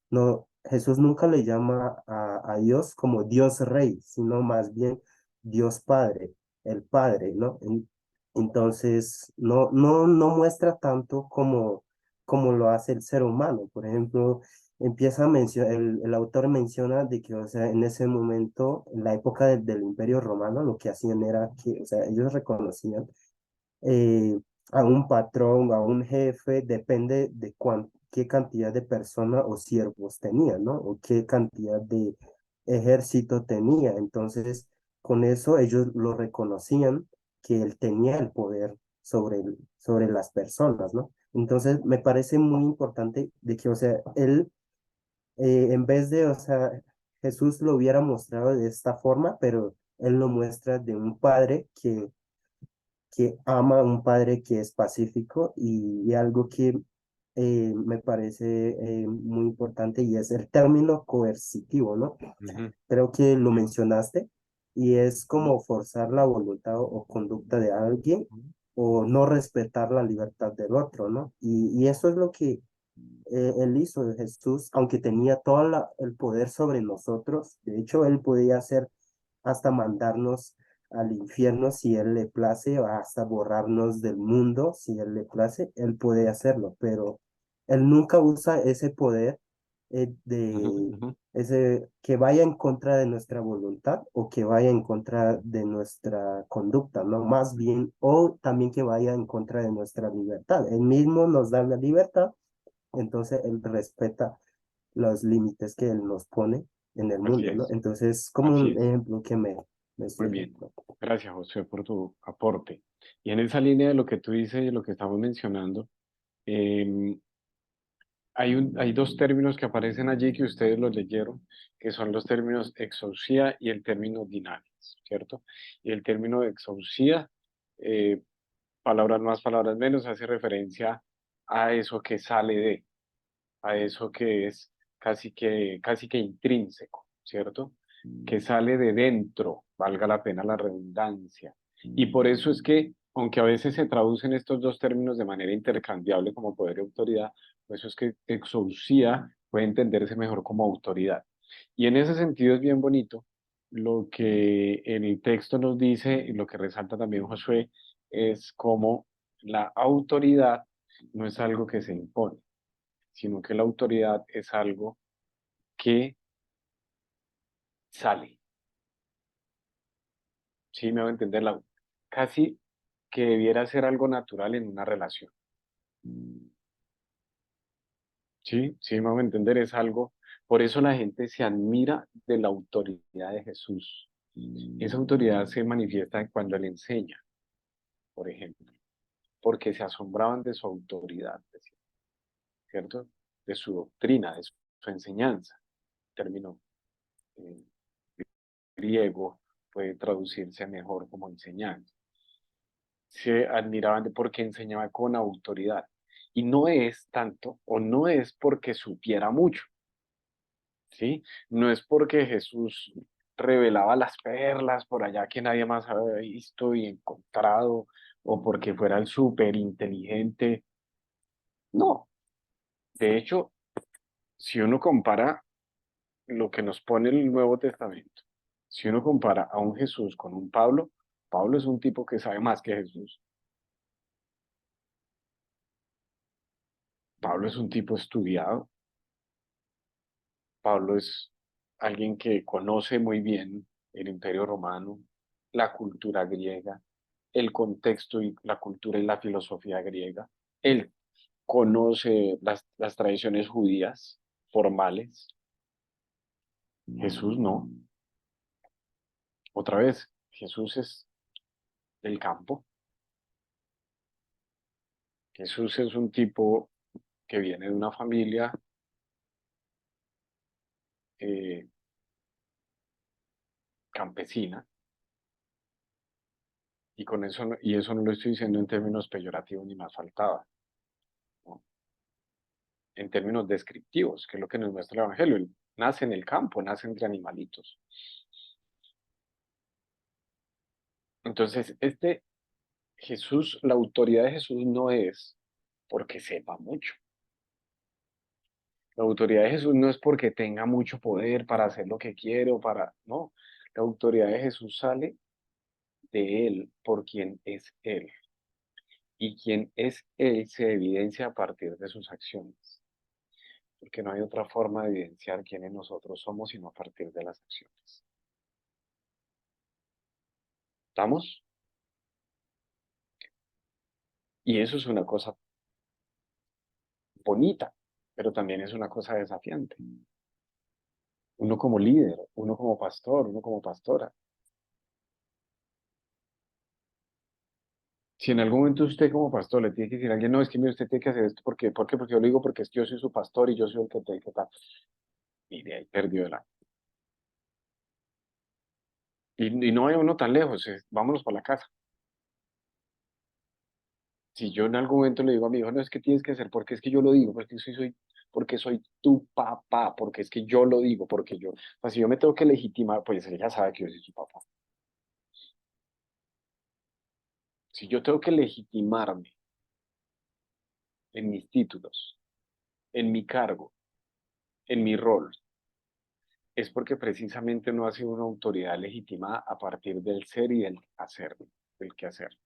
No, Jesús nunca le llama a Dios como Dios Rey, sino más bien Dios Padre, el Padre, ¿no? Entonces, no muestra tanto como lo hace el ser humano. Por ejemplo, empieza a mencionar, el autor menciona de que, o sea, en ese momento, en la época del Imperio Romano, lo que hacían era que, o sea, ellos reconocían eh, a un patrón, a un jefe, depende de qué cantidad de personas o siervos tenía, ¿no? O qué cantidad de ejército tenía. Entonces, con eso ellos lo reconocían que él tenía el poder sobre las personas, ¿no? Entonces, me parece muy importante de que, o sea, él, en vez de, o sea, Jesús lo hubiera mostrado de esta forma, pero él lo muestra de un padre que ama, un padre que es pacífico y algo que me parece muy importante y es el término coercitivo, ¿no? Ujú. Creo que lo mencionaste y es como forzar la voluntad o conducta de alguien o no respetar la libertad del otro, ¿no? Y eso es lo que él hizo de Jesús, aunque tenía todo el poder sobre nosotros. De hecho, él podía hacer hasta mandarnos al infierno si él le place, o hasta borrarnos del mundo si él le place, él puede hacerlo, pero él nunca usa ese poder Ujú, de ujú. ese que vaya en contra de nuestra voluntad o que vaya en contra de nuestra conducta, ¿no? Más bien, o también que vaya en contra de nuestra libertad. Él mismo nos da la libertad, entonces él respeta los límites que él nos pone en el Así mundo, ¿no? es, entonces, como así un es. ejemplo que me Muy sirve, bien. ¿no? Gracias, José, por tu aporte. Y en esa línea de lo que tú dices y lo que estamos mencionando, em, hay dos términos que aparecen allí que ustedes los leyeron, que son los términos exousia y el término dinamis, ¿cierto? Y el término exousia, eh, palabras más, palabras menos, hace referencia a eso que sale de, a eso que es casi que intrínseco, ¿cierto? Que sale de dentro, valga la pena la redundancia. Y por eso es que, aunque a veces se traducen estos dos términos de manera intercambiable como poder y autoridad, por eso es que exousia puede entenderse mejor como autoridad. Y en ese sentido es bien bonito lo que en el texto nos dice y lo que resalta también Josué es como la autoridad no es algo que se impone, sino que la autoridad es algo que sale. ¿Sí me va a entender? Casi que debiera ser algo natural en una relación. ¿Sí? Sí me va a entender, es algo. Por eso la gente se admira de la autoridad de Jesús. Esa autoridad se manifiesta cuando él enseña, por ejemplo, porque se asombraban de su autoridad, ¿cierto? De su doctrina, de su enseñanza. Término eh, griego puede traducirse mejor como enseñanza. Se admiraban de porque enseñaba con autoridad. Y no es tanto, o no es porque supiera mucho, ¿sí? No es porque Jesús revelaba las perlas por allá que nadie más había visto y encontrado, o porque fuera el súper inteligente. No, de hecho, si uno compara lo que nos pone el Nuevo Testamento, si uno compara a un Jesús con un Pablo, Pablo es un tipo que sabe más que Jesús. Pablo es un tipo estudiado. Pablo es alguien que conoce muy bien el Imperio Romano, la cultura griega, el contexto y la cultura y la filosofía griega. Él conoce las tradiciones judías formales. Jesús no. Otra vez, Jesús es del campo. Jesús es un tipo que viene de una familia eh, campesina. Y con eso, y eso no lo estoy diciendo en términos peyorativos ni más faltaba, ¿no? En términos descriptivos, que es lo que nos muestra el Evangelio. Él nace en el campo, nace entre animalitos. Entonces, este Jesús, la autoridad de Jesús no es porque sepa mucho. La autoridad de Jesús no es porque tenga mucho poder para hacer lo que quiere o para... No, la autoridad de Jesús sale de Él por quien es Él. Y quien es Él se evidencia a partir de sus acciones. porque no hay otra forma de evidenciar quiénes nosotros somos sino a partir de las acciones. ¿Estamos? Y eso es una cosa bonita, pero también es una cosa desafiante. Uno como líder, uno como pastor, uno como pastora. Si en algún momento usted como pastor le tiene que decir a alguien, no, es que mire, usted tiene que hacer esto, ¿por qué? ¿Por qué? Porque yo lo digo porque es que yo soy su pastor y yo soy el que te que tal. Mire, ahí perdió el año. Y no vaya uno tan lejos, vámonos para la casa. Si yo en algún momento le digo a mi hijo, no, es que tienes que hacer, porque es que yo lo digo, porque soy tu papá, porque es que yo lo digo, porque yo, pues si yo me tengo que legitimar, pues él ya sabe que yo soy su papá. Si yo tengo que legitimarme en mis títulos, en mi cargo, en mi rol, es porque precisamente no ha sido una autoridad legitimada a partir del ser y del hacer, del que hacer.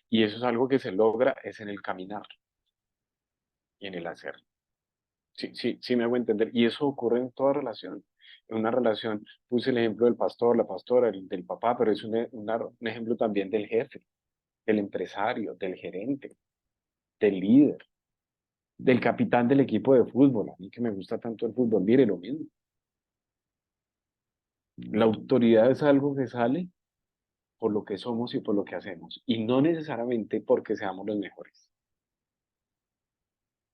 Y eso es algo que se logra es en el caminar y en el hacer. Sí, me hago entender. Y eso ocurre en toda relación. En una relación, puse el ejemplo del pastor, la pastora, del papá, pero es un ejemplo también del jefe, del empresario, del gerente, del líder, del capitán del equipo de fútbol. A mí que me gusta tanto el fútbol, mire lo mismo. La autoridad es algo que sale por lo que somos y por lo que hacemos, y no necesariamente porque seamos los mejores,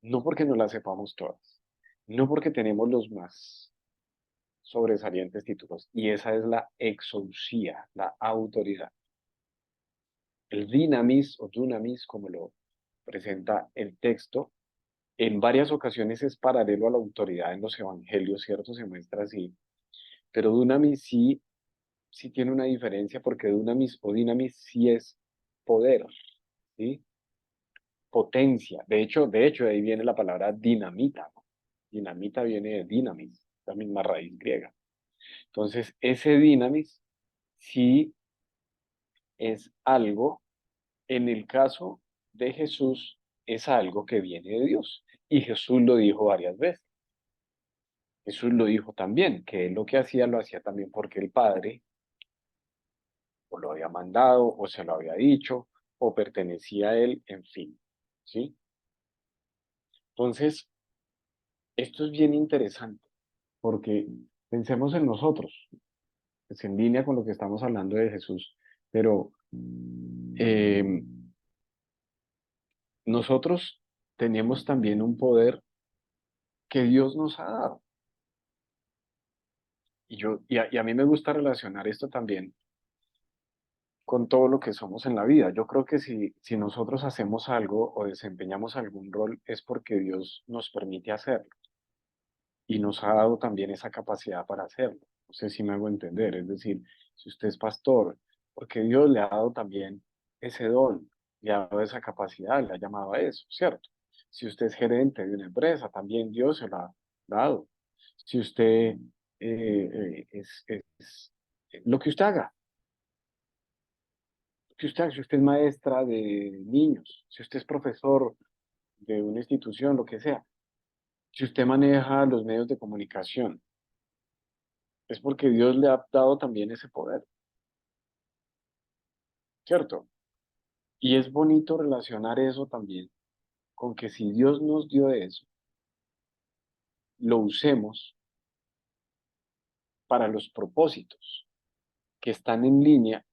no porque no las sepamos todas, no porque tenemos los más sobresalientes títulos, y esa es la exousia, la autoridad. El dinamis o dunamis, como lo presenta el texto, en varias ocasiones es paralelo a la autoridad en los evangelios, ¿cierto? Se muestra así, pero dunamis sí tiene una diferencia porque dunamis o dinamis sí es poder, ¿sí? Potencia. De hecho, de ahí viene la palabra dinamita, ¿no? Dinamita viene de dinamis, la misma raíz griega. Entonces, ese dinamis sí es algo, en el caso de Jesús, es algo que viene de Dios. Y Jesús lo dijo varias veces. Jesús lo dijo también, que él lo que hacía, lo hacía también porque el Padre o lo había mandado, o se lo había dicho, o pertenecía a él, en fin, ¿sí? Entonces, esto es bien interesante, porque pensemos en nosotros, es en línea con lo que estamos hablando de Jesús, pero eh, nosotros tenemos también un poder que Dios nos ha dado. Y a mí me gusta relacionar esto también con todo lo que somos en la vida. Yo creo que si nosotros hacemos algo o desempeñamos algún rol es porque Dios nos permite hacerlo y nos ha dado también esa capacidad para hacerlo. No sé si me hago entender. Es decir, si usted es pastor, porque Dios le ha dado también ese don, le ha dado esa capacidad, le ha llamado a eso, ¿cierto? Si usted es gerente de una empresa, también Dios se lo ha dado. Si usted es lo que usted haga, si usted es maestra de niños, si usted es profesor de una institución, lo que sea, si usted maneja los medios de comunicación, es porque Dios le ha dado también ese poder, ¿cierto? Y es bonito relacionar eso también con que si Dios nos dio eso, lo usemos para los propósitos que están en línea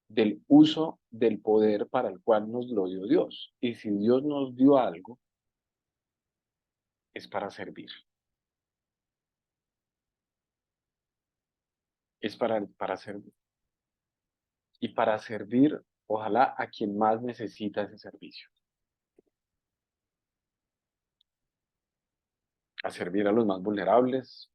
del uso del poder para el cual nos lo dio Dios. Y si Dios nos dio algo, es para servir. Es para servir. Y para servir, ojalá, a quien más necesita ese servicio. A servir a los más vulnerables,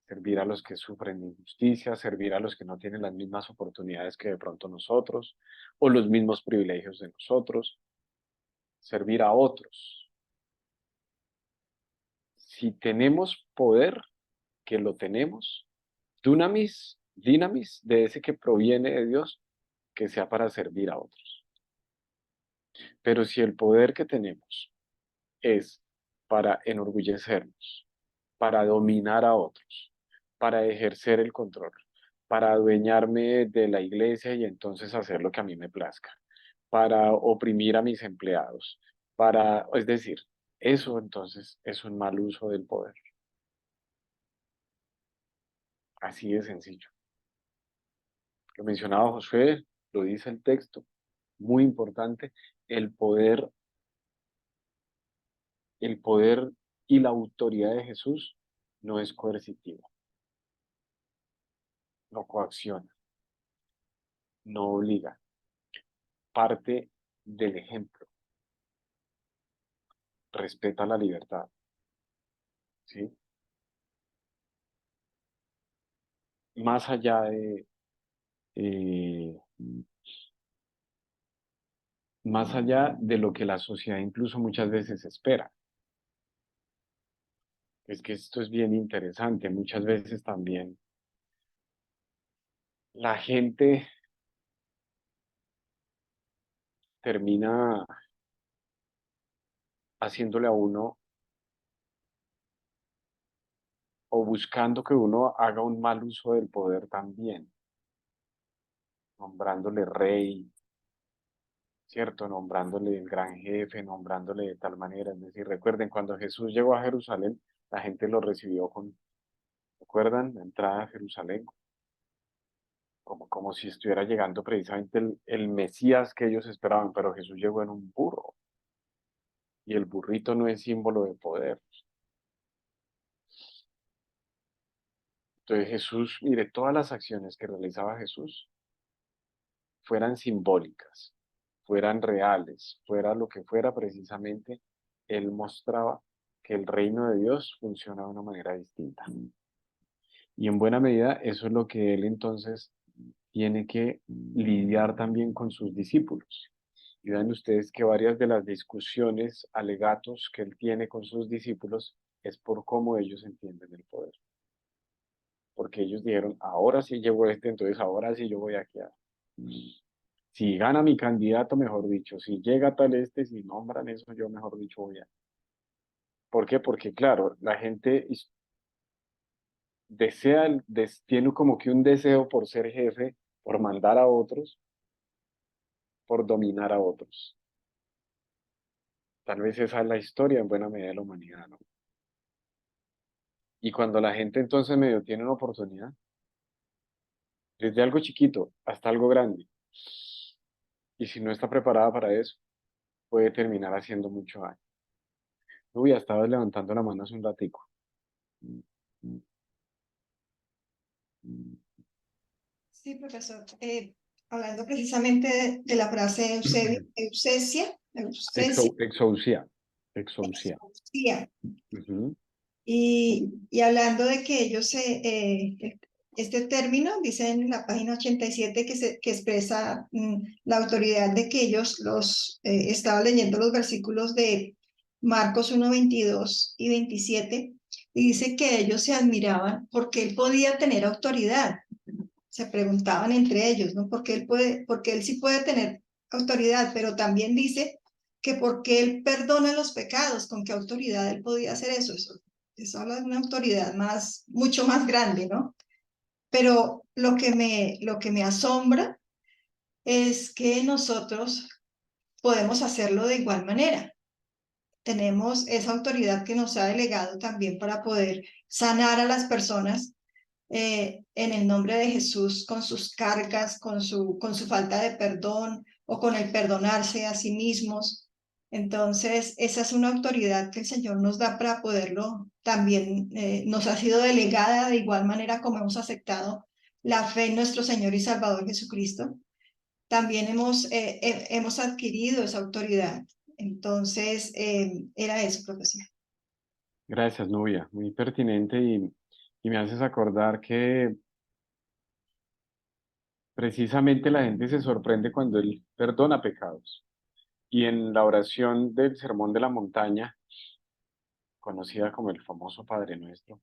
servir a los que sufren injusticia, servir a los que no tienen las mismas oportunidades que de pronto nosotros, o los mismos privilegios de nosotros, servir a otros. Si tenemos poder, que lo tenemos, dunamis, dinamis, de ese que proviene de Dios, que sea para servir a otros. Pero si el poder que tenemos es para enorgullecernos, para dominar a otros, para ejercer el control, para adueñarme de la iglesia y entonces hacer lo que a mí me plazca, para oprimir a mis empleados, es decir, eso entonces es un mal uso del poder. Así de sencillo. Lo mencionaba Josué, lo dice el texto, muy importante, el poder y la autoridad de Jesús no es coercitiva, no coacciona, no obliga, parte del ejemplo, respeta la libertad, ¿sí? Más allá eh, más allá de lo que la sociedad incluso muchas veces espera. Es que esto es bien interesante, muchas veces también la gente termina haciéndole a uno o buscando que uno haga un mal uso del poder también, nombrándole rey, ¿cierto? Nombrándole el gran jefe, nombrándole de tal manera. Es decir, recuerden, cuando Jesús llegó a Jerusalén, la gente lo recibió ¿recuerdan? La entrada a Jerusalén, como si estuviera llegando precisamente el Mesías que ellos esperaban, pero Jesús llegó en un burro, y el burrito no es símbolo de poder. Entonces Jesús, mire, todas las acciones que realizaba Jesús fueran simbólicas, fueran reales, fuera lo que fuera precisamente, él mostraba que el reino de Dios funciona de una manera distinta. Y en buena medida eso es lo que él entonces tiene que lidiar también con sus discípulos. Y vean ustedes que varias de las discusiones, alegatos que él tiene con sus discípulos es por cómo ellos entienden el poder. Porque ellos dijeron, ahora sí llevo entonces ahora sí yo voy a quedar. Si gana mi candidato, mejor dicho, si llega tal si nombran eso, yo mejor dicho voy a. ¿Por qué? Porque claro, la gente tiene como que un deseo por ser jefe, por mandar a otros, por dominar a otros. Tal vez esa es la historia en buena medida de la humanidad, ¿no? Y cuando la gente entonces medio tiene una oportunidad, desde algo chiquito hasta algo grande, y si no está preparada para eso, puede terminar haciendo mucho daño. Uy, ya estabas levantando la mano hace un ratico. Sí, profesor. Hablando precisamente de la frase Eusesia, Exousia. Exousia. Eusesia, Ujú. y hablando de que ellos, este término, dice en la página 87 que expresa la autoridad de que ellos estaba leyendo los versículos de Marcos 1, 22 y 27, y dice que ellos se admiraban porque él podía tener autoridad. Se preguntaban entre ellos, ¿no? Porque él sí puede tener autoridad, pero también dice que porque él perdona los pecados, ¿con qué autoridad él podía hacer eso? Eso habla de una autoridad mucho más grande, ¿no? Pero lo que me asombra es que nosotros podemos hacerlo de igual manera. Tenemos esa autoridad que nos ha delegado también para poder sanar a las personas en el nombre de Jesús, con sus cargas, con su falta de perdón o con el perdonarse a sí mismos. Entonces, esa es una autoridad que el Señor nos da para poderlo también, nos ha sido delegada de igual manera como hemos aceptado la fe en nuestro Señor y Salvador Jesucristo. También hemos adquirido esa autoridad. Entonces, era eso, profesor. Gracias, Nubia. Muy pertinente y me haces acordar que precisamente la gente se sorprende cuando él perdona pecados. Y en la oración del Sermón de la Montaña, conocida como el famoso Padre Nuestro,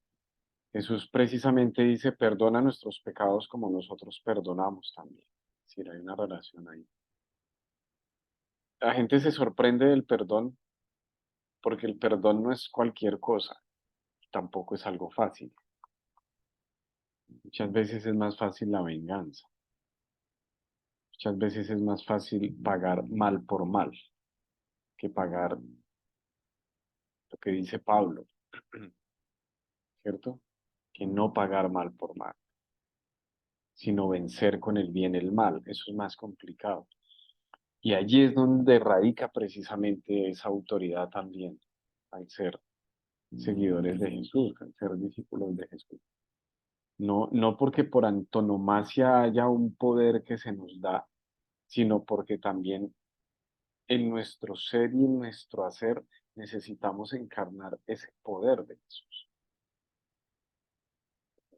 Jesús precisamente dice, perdona nuestros pecados como nosotros perdonamos también. Es decir, hay una relación ahí. La gente se sorprende del perdón Porque el perdón no es cualquier cosa, tampoco es algo fácil. Muchas veces es más fácil la venganza. Muchas veces es más fácil pagar mal por mal que pagar lo que dice Pablo, ¿cierto? Que no pagar mal por mal, sino vencer con el bien el mal. Eso es más complicado. Y allí es donde radica precisamente esa autoridad también, al ser seguidores de Jesús, al ser discípulos de Jesús. No, no porque por antonomasia haya un poder que se nos da, sino porque también en nuestro ser y en nuestro hacer necesitamos encarnar ese poder de Jesús.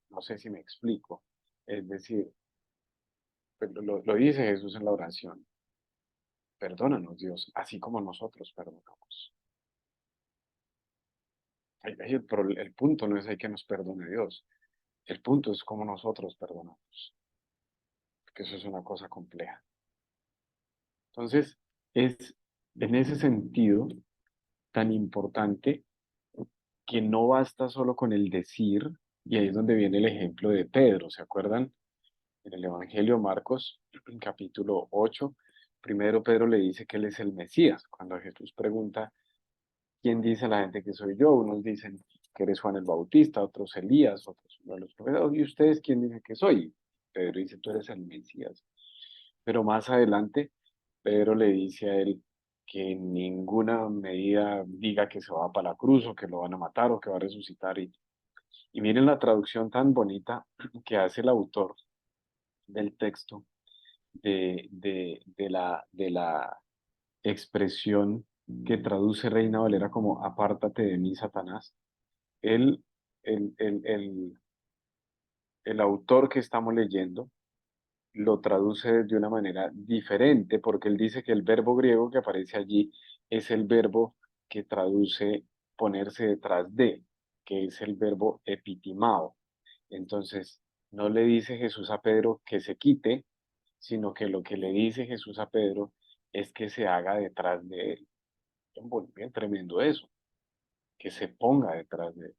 No sé si me explico. Es decir, pero lo dice Jesús en la oración. Perdónanos, Dios, así como nosotros perdonamos. El punto no es hay que nos perdone Dios. El punto es cómo nosotros perdonamos. Porque eso es una cosa compleja. Entonces, es en ese sentido tan importante que no basta solo con el decir, y ahí es donde viene el ejemplo de Pedro, ¿se acuerdan? En el Evangelio Marcos, capítulo 8, primero Pedro le dice que él es el Mesías. Cuando Jesús pregunta, ¿quién dice la gente que soy yo? Unos dicen que eres Juan el Bautista, otros Elías, otros uno de los profetas. ¿Y ustedes quién dicen que soy? Pedro dice, tú eres el Mesías. Pero más adelante, Pedro le dice a él que en ninguna medida diga que se va para la cruz o que lo van a matar o que va a resucitar. Y miren la traducción tan bonita que hace el autor del texto de la expresión que traduce Reina Valera como apártate de mí, Satanás. Él, el autor que estamos leyendo lo traduce de una manera diferente porque él dice que el verbo griego que aparece allí es el verbo que traduce ponerse detrás de, que es el verbo epitimao. Entonces, no le dice Jesús a Pedro que se quite, sino que lo que le dice Jesús a Pedro es que se haga detrás de él. Bien tremendo eso, que se ponga detrás de él.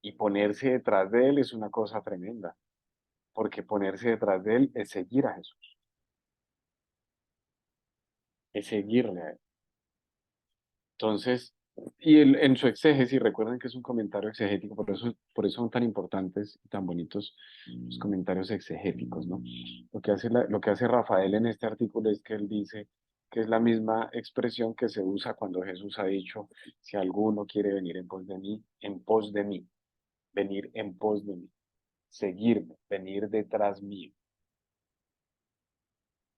Y ponerse detrás de él es una cosa tremenda, porque ponerse detrás de él es seguir a Jesús, es seguirle a él. Entonces, en su exégesis, recuerden que es un comentario exegético, por eso son tan importantes y tan bonitos los comentarios exegéticos, ¿no? Lo que hace Rafael en este artículo es que él dice que es la misma expresión que se usa cuando Jesús ha dicho, si alguno quiere venir en pos de mí, venir en pos de mí, seguirme, venir detrás mío.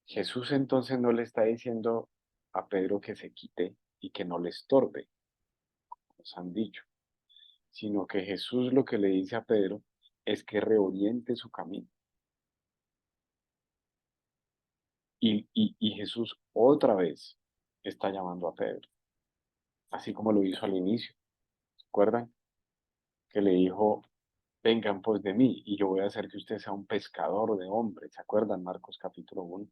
Jesús entonces no le está diciendo a Pedro que se quite y que no le estorbe, nos han dicho, sino que Jesús lo que le dice a Pedro es que reoriente su camino. Y Jesús otra vez está llamando a Pedro, así como lo hizo al inicio. ¿Se acuerdan? Que le dijo, vengan pues de mí y yo voy a hacer que usted sea un pescador de hombres. ¿Se acuerdan? Marcos capítulo 1.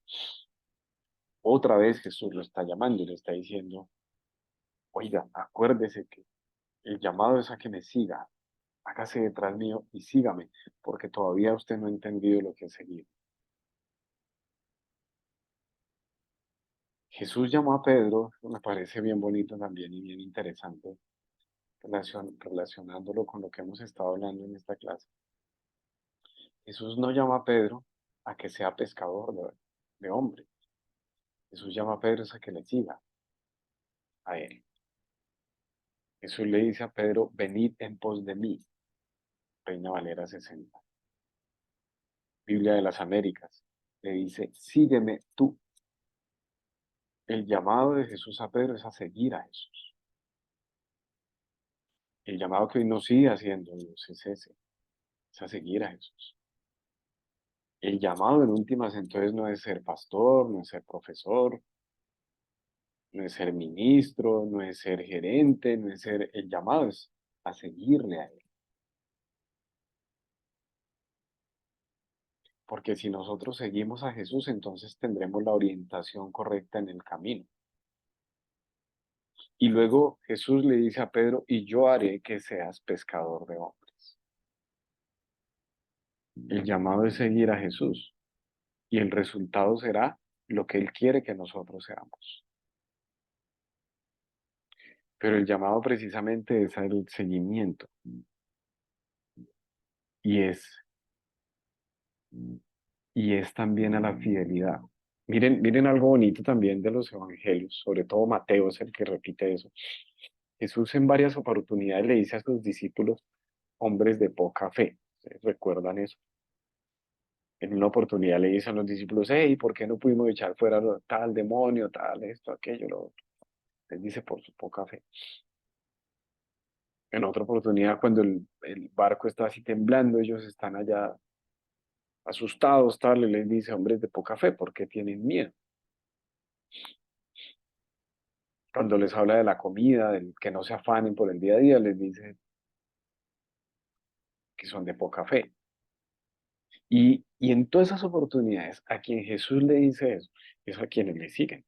Otra vez Jesús lo está llamando y le está diciendo, oiga, acuérdese que el llamado es a que me siga, hágase detrás mío y sígame, porque todavía usted no ha entendido lo que es seguir. Jesús llamó a Pedro, me parece bien bonito también y bien interesante, relacionándolo con lo que hemos estado hablando en esta clase. Jesús no llama a Pedro a que sea pescador de hombres. Jesús llama a Pedro a que le siga a él. Jesús le dice a Pedro, venid en pos de mí. Reina Valera 60. Biblia de las Américas. Le dice, sígueme tú. El llamado de Jesús a Pedro es a seguir a Jesús. El llamado que hoy nos sigue haciendo Dios es ese, es a seguir a Jesús. El llamado en últimas entonces no es ser pastor, no es ser profesor, no es ser ministro, no es ser gerente, no es ser... El llamado es a seguirle a Él. Porque si nosotros seguimos a Jesús, entonces tendremos la orientación correcta en el camino. Y luego Jesús le dice a Pedro, y yo haré que seas pescador de hombres. El llamado es seguir a Jesús y el resultado será lo que Él quiere que nosotros seamos. Pero el llamado precisamente es al seguimiento y es también a la fidelidad. Miren algo bonito también de los evangelios, sobre todo Mateo es el que repite eso. Jesús en varias oportunidades le dice a sus discípulos, hombres de poca fe. ¿Ustedes recuerdan eso? En una oportunidad le dice a los discípulos, hey, ¿por qué no pudimos echar fuera tal demonio, tal, esto, aquello, lo otro? Les dice por su poca fe. En otra oportunidad, cuando el barco está así temblando, ellos están allá asustados, tal, y les dice, hombres de poca fe, ¿por qué tienen miedo? Cuando les habla de la comida, del que no se afanen por el día a día, les dice que son de poca fe. Y en todas esas oportunidades, a quien Jesús le dice eso, es a quienes le siguen.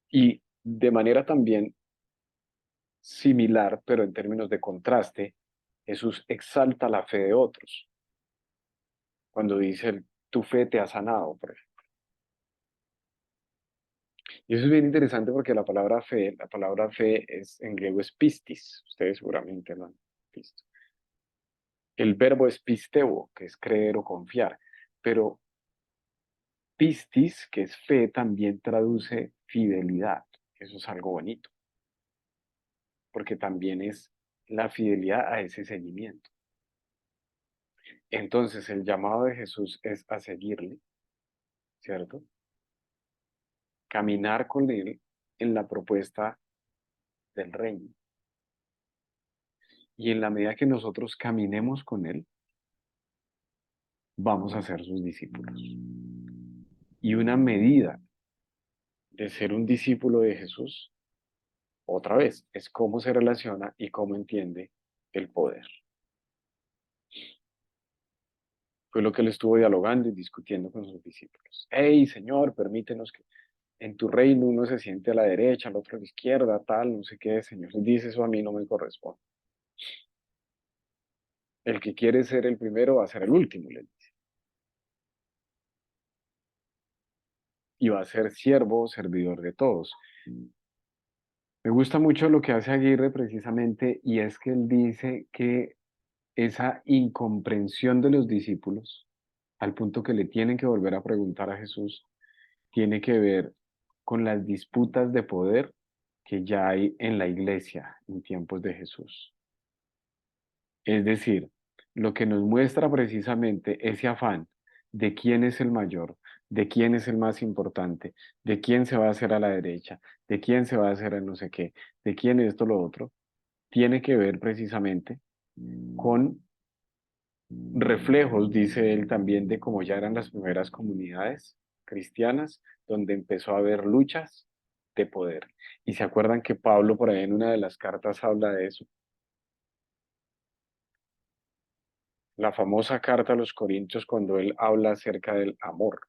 Y de manera también similar, pero en términos de contraste, Jesús exalta la fe de otros. Cuando dice, tu fe te ha sanado, por ejemplo. Y eso es bien interesante porque la palabra fe es, en griego es pistis. Ustedes seguramente lo han visto. El verbo es pisteo, que es creer o confiar. Pero pistis, que es fe, también traduce fidelidad. Eso es algo bonito. Porque también es la fidelidad a ese seguimiento. Entonces, el llamado de Jesús es a seguirle, ¿cierto? Caminar con él en la propuesta del reino. Y en la medida que nosotros caminemos con él, vamos a ser sus discípulos. Y una medida de ser un discípulo de Jesús, otra vez, es cómo se relaciona y cómo entiende el poder. Fue lo que él estuvo dialogando y discutiendo con sus discípulos. Hey, Señor, permítenos que en tu reino uno se siente a la derecha, el otro a la izquierda, tal, no sé qué, Señor. Dice eso a mí no me corresponde. El que quiere ser el primero va a ser el último, le dice. Y va a ser siervo, servidor de todos. Me gusta mucho lo que hace Aguirre precisamente, y es que él dice que esa incomprensión de los discípulos, al punto que le tienen que volver a preguntar a Jesús, tiene que ver con las disputas de poder que ya hay en la iglesia en tiempos de Jesús. Es decir, lo que nos muestra precisamente ese afán de quién es el mayor, de quién es el más importante, de quién se va a hacer a la derecha, de quién se va a hacer a no sé qué, de quién esto, lo otro, tiene que ver precisamente con reflejos, dice él también, de cómo ya eran las primeras comunidades cristianas, donde empezó a haber luchas de poder. Y se acuerdan que Pablo por ahí en una de las cartas habla de eso. La famosa carta a los Corintios cuando él habla acerca del amor.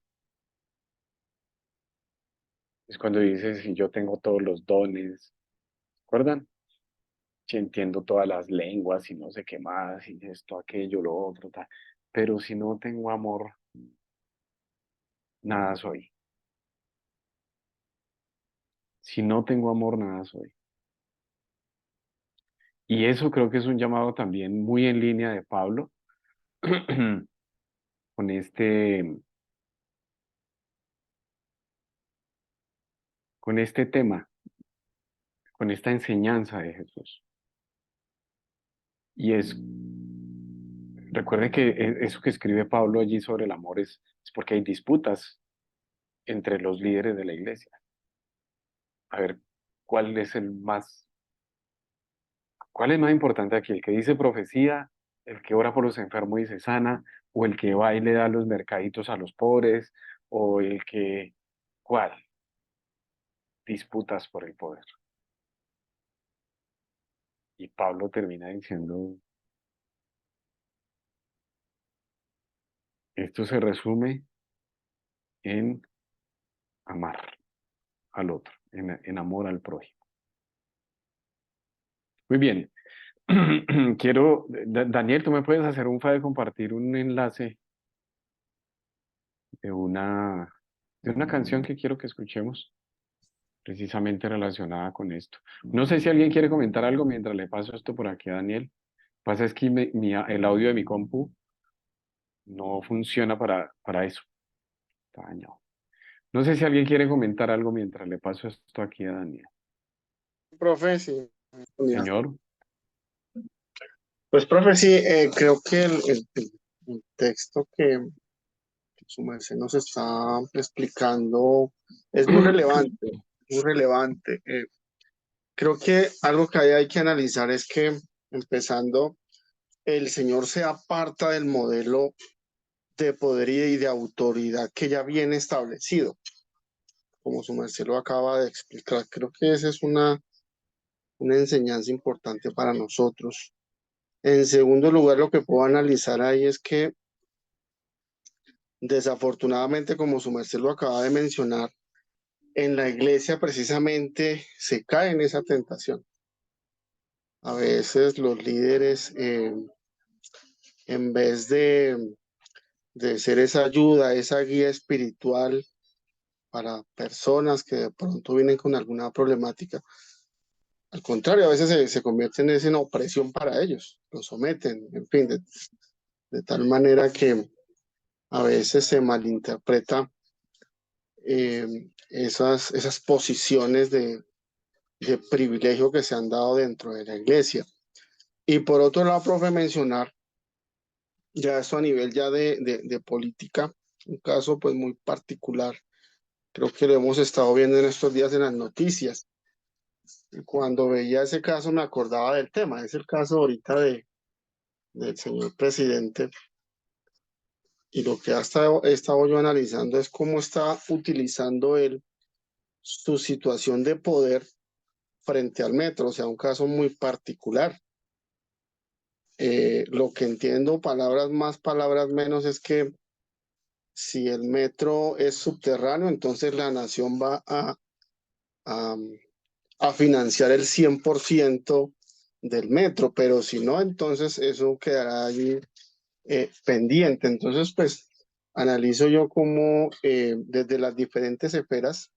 Es cuando dice, si yo tengo todos los dones, ¿se acuerdan? Si entiendo todas las lenguas y no sé qué más, y esto, aquello, lo otro, tal. Pero si no tengo amor, nada soy. Si no tengo amor, nada soy. Y eso creo que es un llamado también muy en línea de Pablo con este tema, con esta enseñanza de Jesús. Y recuerde que eso que escribe Pablo allí sobre el amor es porque hay disputas entre los líderes de la iglesia. A ver, ¿cuál es cuál es más importante aquí? ¿El que dice profecía, el que ora por los enfermos y se sana, o el que va y le da los mercaditos a los pobres, o el que, ¿cuál? Disputas por el poder. Y Pablo termina diciendo, esto se resume en amar. al otro, en amor al prójimo. Muy bien. Daniel, ¿tú me puedes hacer un favor de compartir un enlace de una canción que quiero que escuchemos, precisamente relacionada con esto? No sé si alguien quiere comentar algo mientras le paso esto por aquí a Daniel. Pasa es que el audio de mi compu no funciona para eso. Está dañado. No sé si alguien quiere comentar algo mientras le paso esto aquí a Daniel. Profe, sí. Señor, Pues, profe, sí, creo que el texto que su merced nos está explicando es muy relevante, muy relevante. Creo que algo que hay que analizar es que, empezando, el Señor se aparta del modelo de poder y de autoridad que ya viene establecido, como su merced lo acaba de explicar. Creo que esa es una enseñanza importante para nosotros. En segundo lugar, lo que puedo analizar ahí es que desafortunadamente, como su merced lo acaba de mencionar, en la iglesia precisamente se cae en esa tentación. A veces los líderes, en vez de ser esa ayuda, esa guía espiritual para personas que de pronto vienen con alguna problemática, al contrario, a veces se convierten en opresión para ellos, los someten, en fin, de tal manera que a veces se malinterpreta esas posiciones de privilegio que se han dado dentro de la iglesia. Y por otro lado, profe, mencionar ya esto a nivel ya de política, un caso pues muy particular, creo que lo hemos estado viendo en estos días en las noticias. Y cuando veía ese caso me acordaba del tema, es el caso ahorita del señor presidente, y lo que he estado yo analizando es cómo está utilizando él su situación de poder frente al metro, o sea, un caso muy particular. Lo que entiendo, palabras más, palabras menos, es que si el metro es subterráneo, entonces la nación va a, a financiar el 100% del metro, pero si no, entonces eso quedará allí pendiente. Entonces, pues analizo yo cómo desde las diferentes esferas,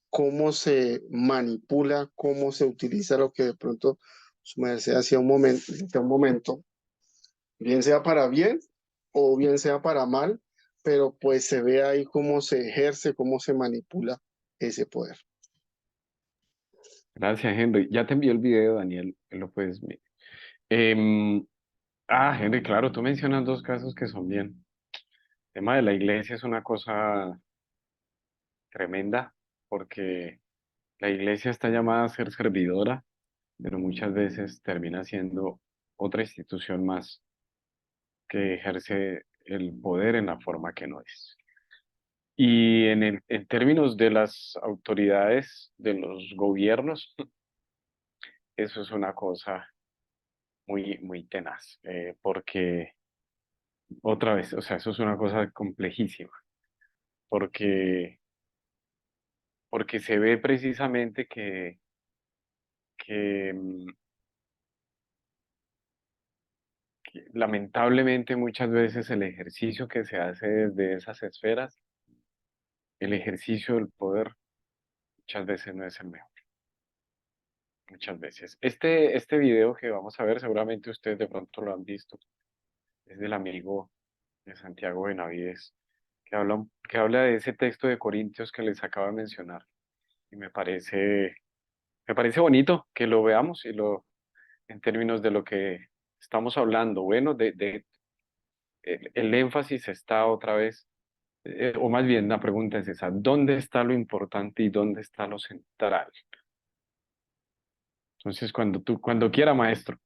cómo se manipula, cómo se utiliza lo que de pronto su merced hacía un momento, bien sea para bien o bien sea para mal, pero pues se ve ahí cómo se ejerce, cómo se manipula ese poder. gracias, Henry. Ya te envié el video, Daniel. Lo puedes ver. Henry, claro, tú mencionas dos casos que son bien. El tema de la iglesia es una cosa tremenda porque la iglesia está llamada a ser servidora, pero muchas veces termina siendo otra institución más que ejerce el poder en la forma que no es. Y en términos de las autoridades, de los gobiernos, eso es una cosa muy, muy tenaz, porque otra vez, o sea, eso es una cosa complejísima, porque, porque se ve precisamente que lamentablemente muchas veces el ejercicio que se hace desde esas esferas, el ejercicio del poder, muchas veces no es el mejor. Muchas veces. Este video que vamos a ver, seguramente ustedes de pronto lo han visto, es del amigo de Santiago Benavides, que habla de ese texto de Corintios que les acabo de mencionar. Y me parece bonito que lo veamos en términos de lo que estamos hablando. Bueno, el énfasis está otra vez, o más bien la pregunta es esa, ¿dónde está lo importante y dónde está lo central? Entonces, cuando quiera, maestro.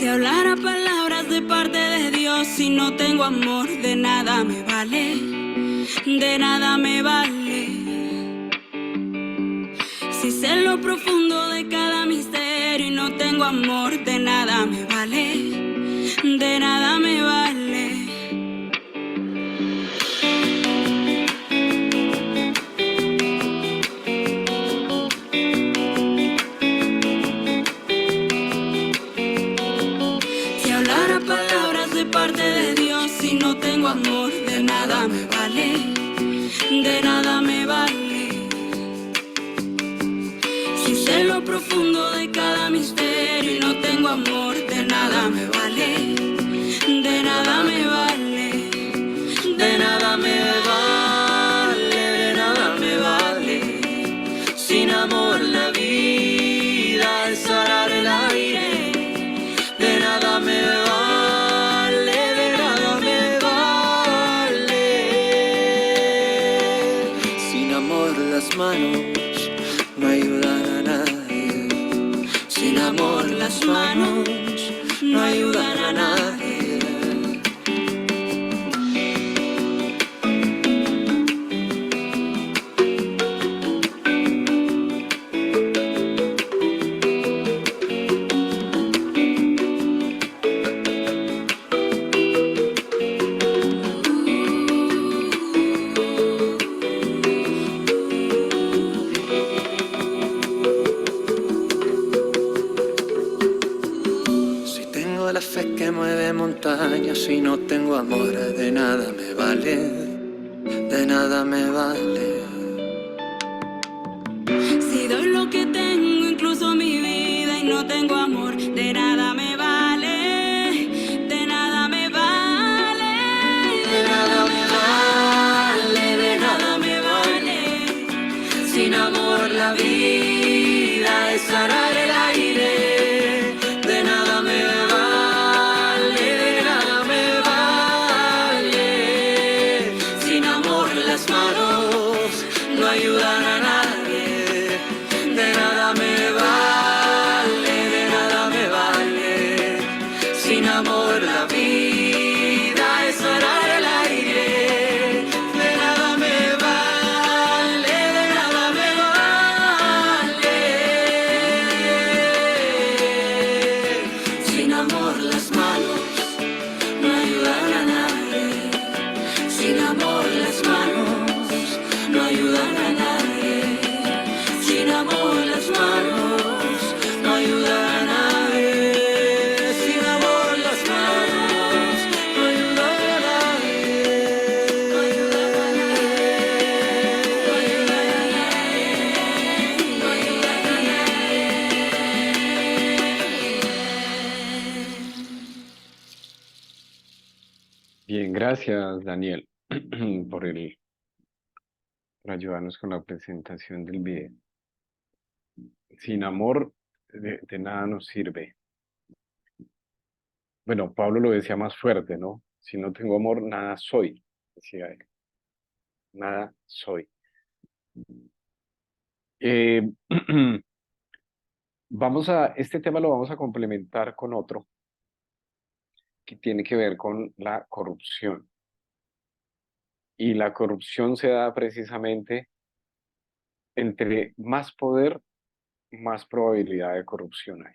Si hablara palabras de parte de Dios, si no tengo amor, de nada me vale, de nada me vale. Si sé lo profundo de cada misterio y no tengo amor, de nada me vale, de nada me vale. Si hablara palabras de parte de Dios, si no tengo amor, de nada me vale, de nada me vale. Si sé lo profundo de cada misterio y no tengo amor, de nada me vale, de nada me vale, de nada me vale, de nada me vale. Sin amor la vida es arar el aire, de nada me vale, de nada me vale. Sin amor las manos no ayudan a nadie, sin amor las manos no ayudan a nadie. Si tengo la fe que mueve montañas, si no tengo amor, de nada me vale, de nada me vale. Si doy lo que tengo, incluso mi vida, y no tengo amor, de nada me vale, de nada me vale, de nada me vale, de nada me vale. Sin amor la vida es arar el aire, de nada me vale, de nada me vale. Sin amor las manos no ayudan a nadie, de nada me vale, de nada me vale. Sin amor la vida es arar el aire, de nada me vale, de nada me vale. Sin amor las manos no ayudan a nadie, sin amor las manos no ayudan a nadie, sin amor las manos no ayudan a nadie, sin amor las manos no ayudan a nadie, no ayudan a nadie, no ayudan a nadie, no ayudan a nadie. Bien, gracias, Daniel, por ayudarnos con la presentación del video. Sin amor, de nada nos sirve. Bueno, Pablo lo decía más fuerte, ¿no? Si no tengo amor, nada soy, decía él. Nada soy. Este tema lo vamos a complementar con otro que tiene que ver con la corrupción. Y la corrupción se da precisamente entre más poder, más probabilidad de corrupción hay.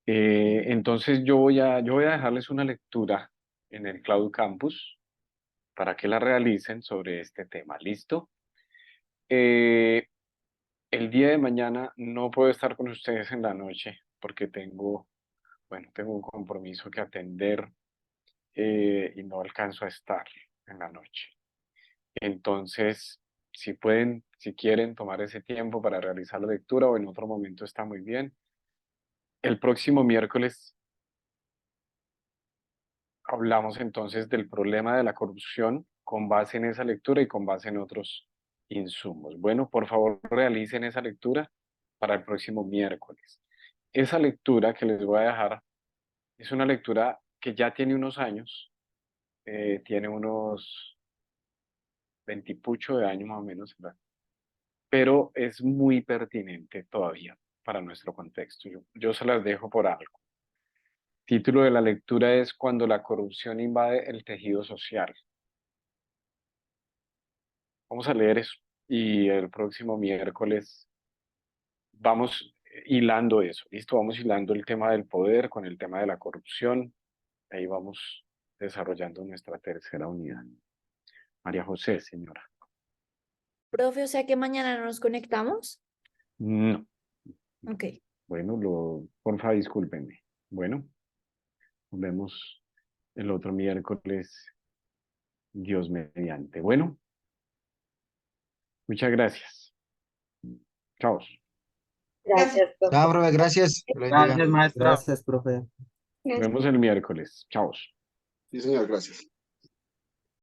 Entonces yo voy a dejarles una lectura en el Cloud Campus para que la realicen sobre este tema. ¿Listo? El día de mañana no puedo estar con ustedes en la noche porque tengo un compromiso que atender y no alcanzo a estar en la noche. Entonces, si pueden, si quieren tomar ese tiempo para realizar la lectura o en otro momento está muy bien. El próximo miércoles hablamos entonces del problema de la corrupción con base en esa lectura y con base en otros insumos. Bueno, por favor, realicen esa lectura para el próximo miércoles. Esa lectura que les voy a dejar es una lectura que ya tiene unos años, tiene unos 20 y pucho de años más o menos, ¿verdad? Pero es muy pertinente todavía para nuestro contexto. Yo se las dejo por algo. Título de la lectura es Cuando la corrupción invade el tejido social. Vamos a leer eso y el próximo miércoles vamos hilando eso, ¿listo? Vamos hilando el tema del poder con el tema de la corrupción. Ahí vamos desarrollando nuestra tercera unidad. María José, señora. Profe, o sea que mañana no nos conectamos. No. Ok. Bueno, porfa, discúlpenme. Bueno, nos vemos el otro miércoles, Dios mediante. Bueno, muchas gracias. Chao. Gracias, profe. Chao, profe, gracias. Que lo bendiga. Gracias, maestra. Gracias, profe. Nos vemos el miércoles. Chao. Sí, señor, gracias.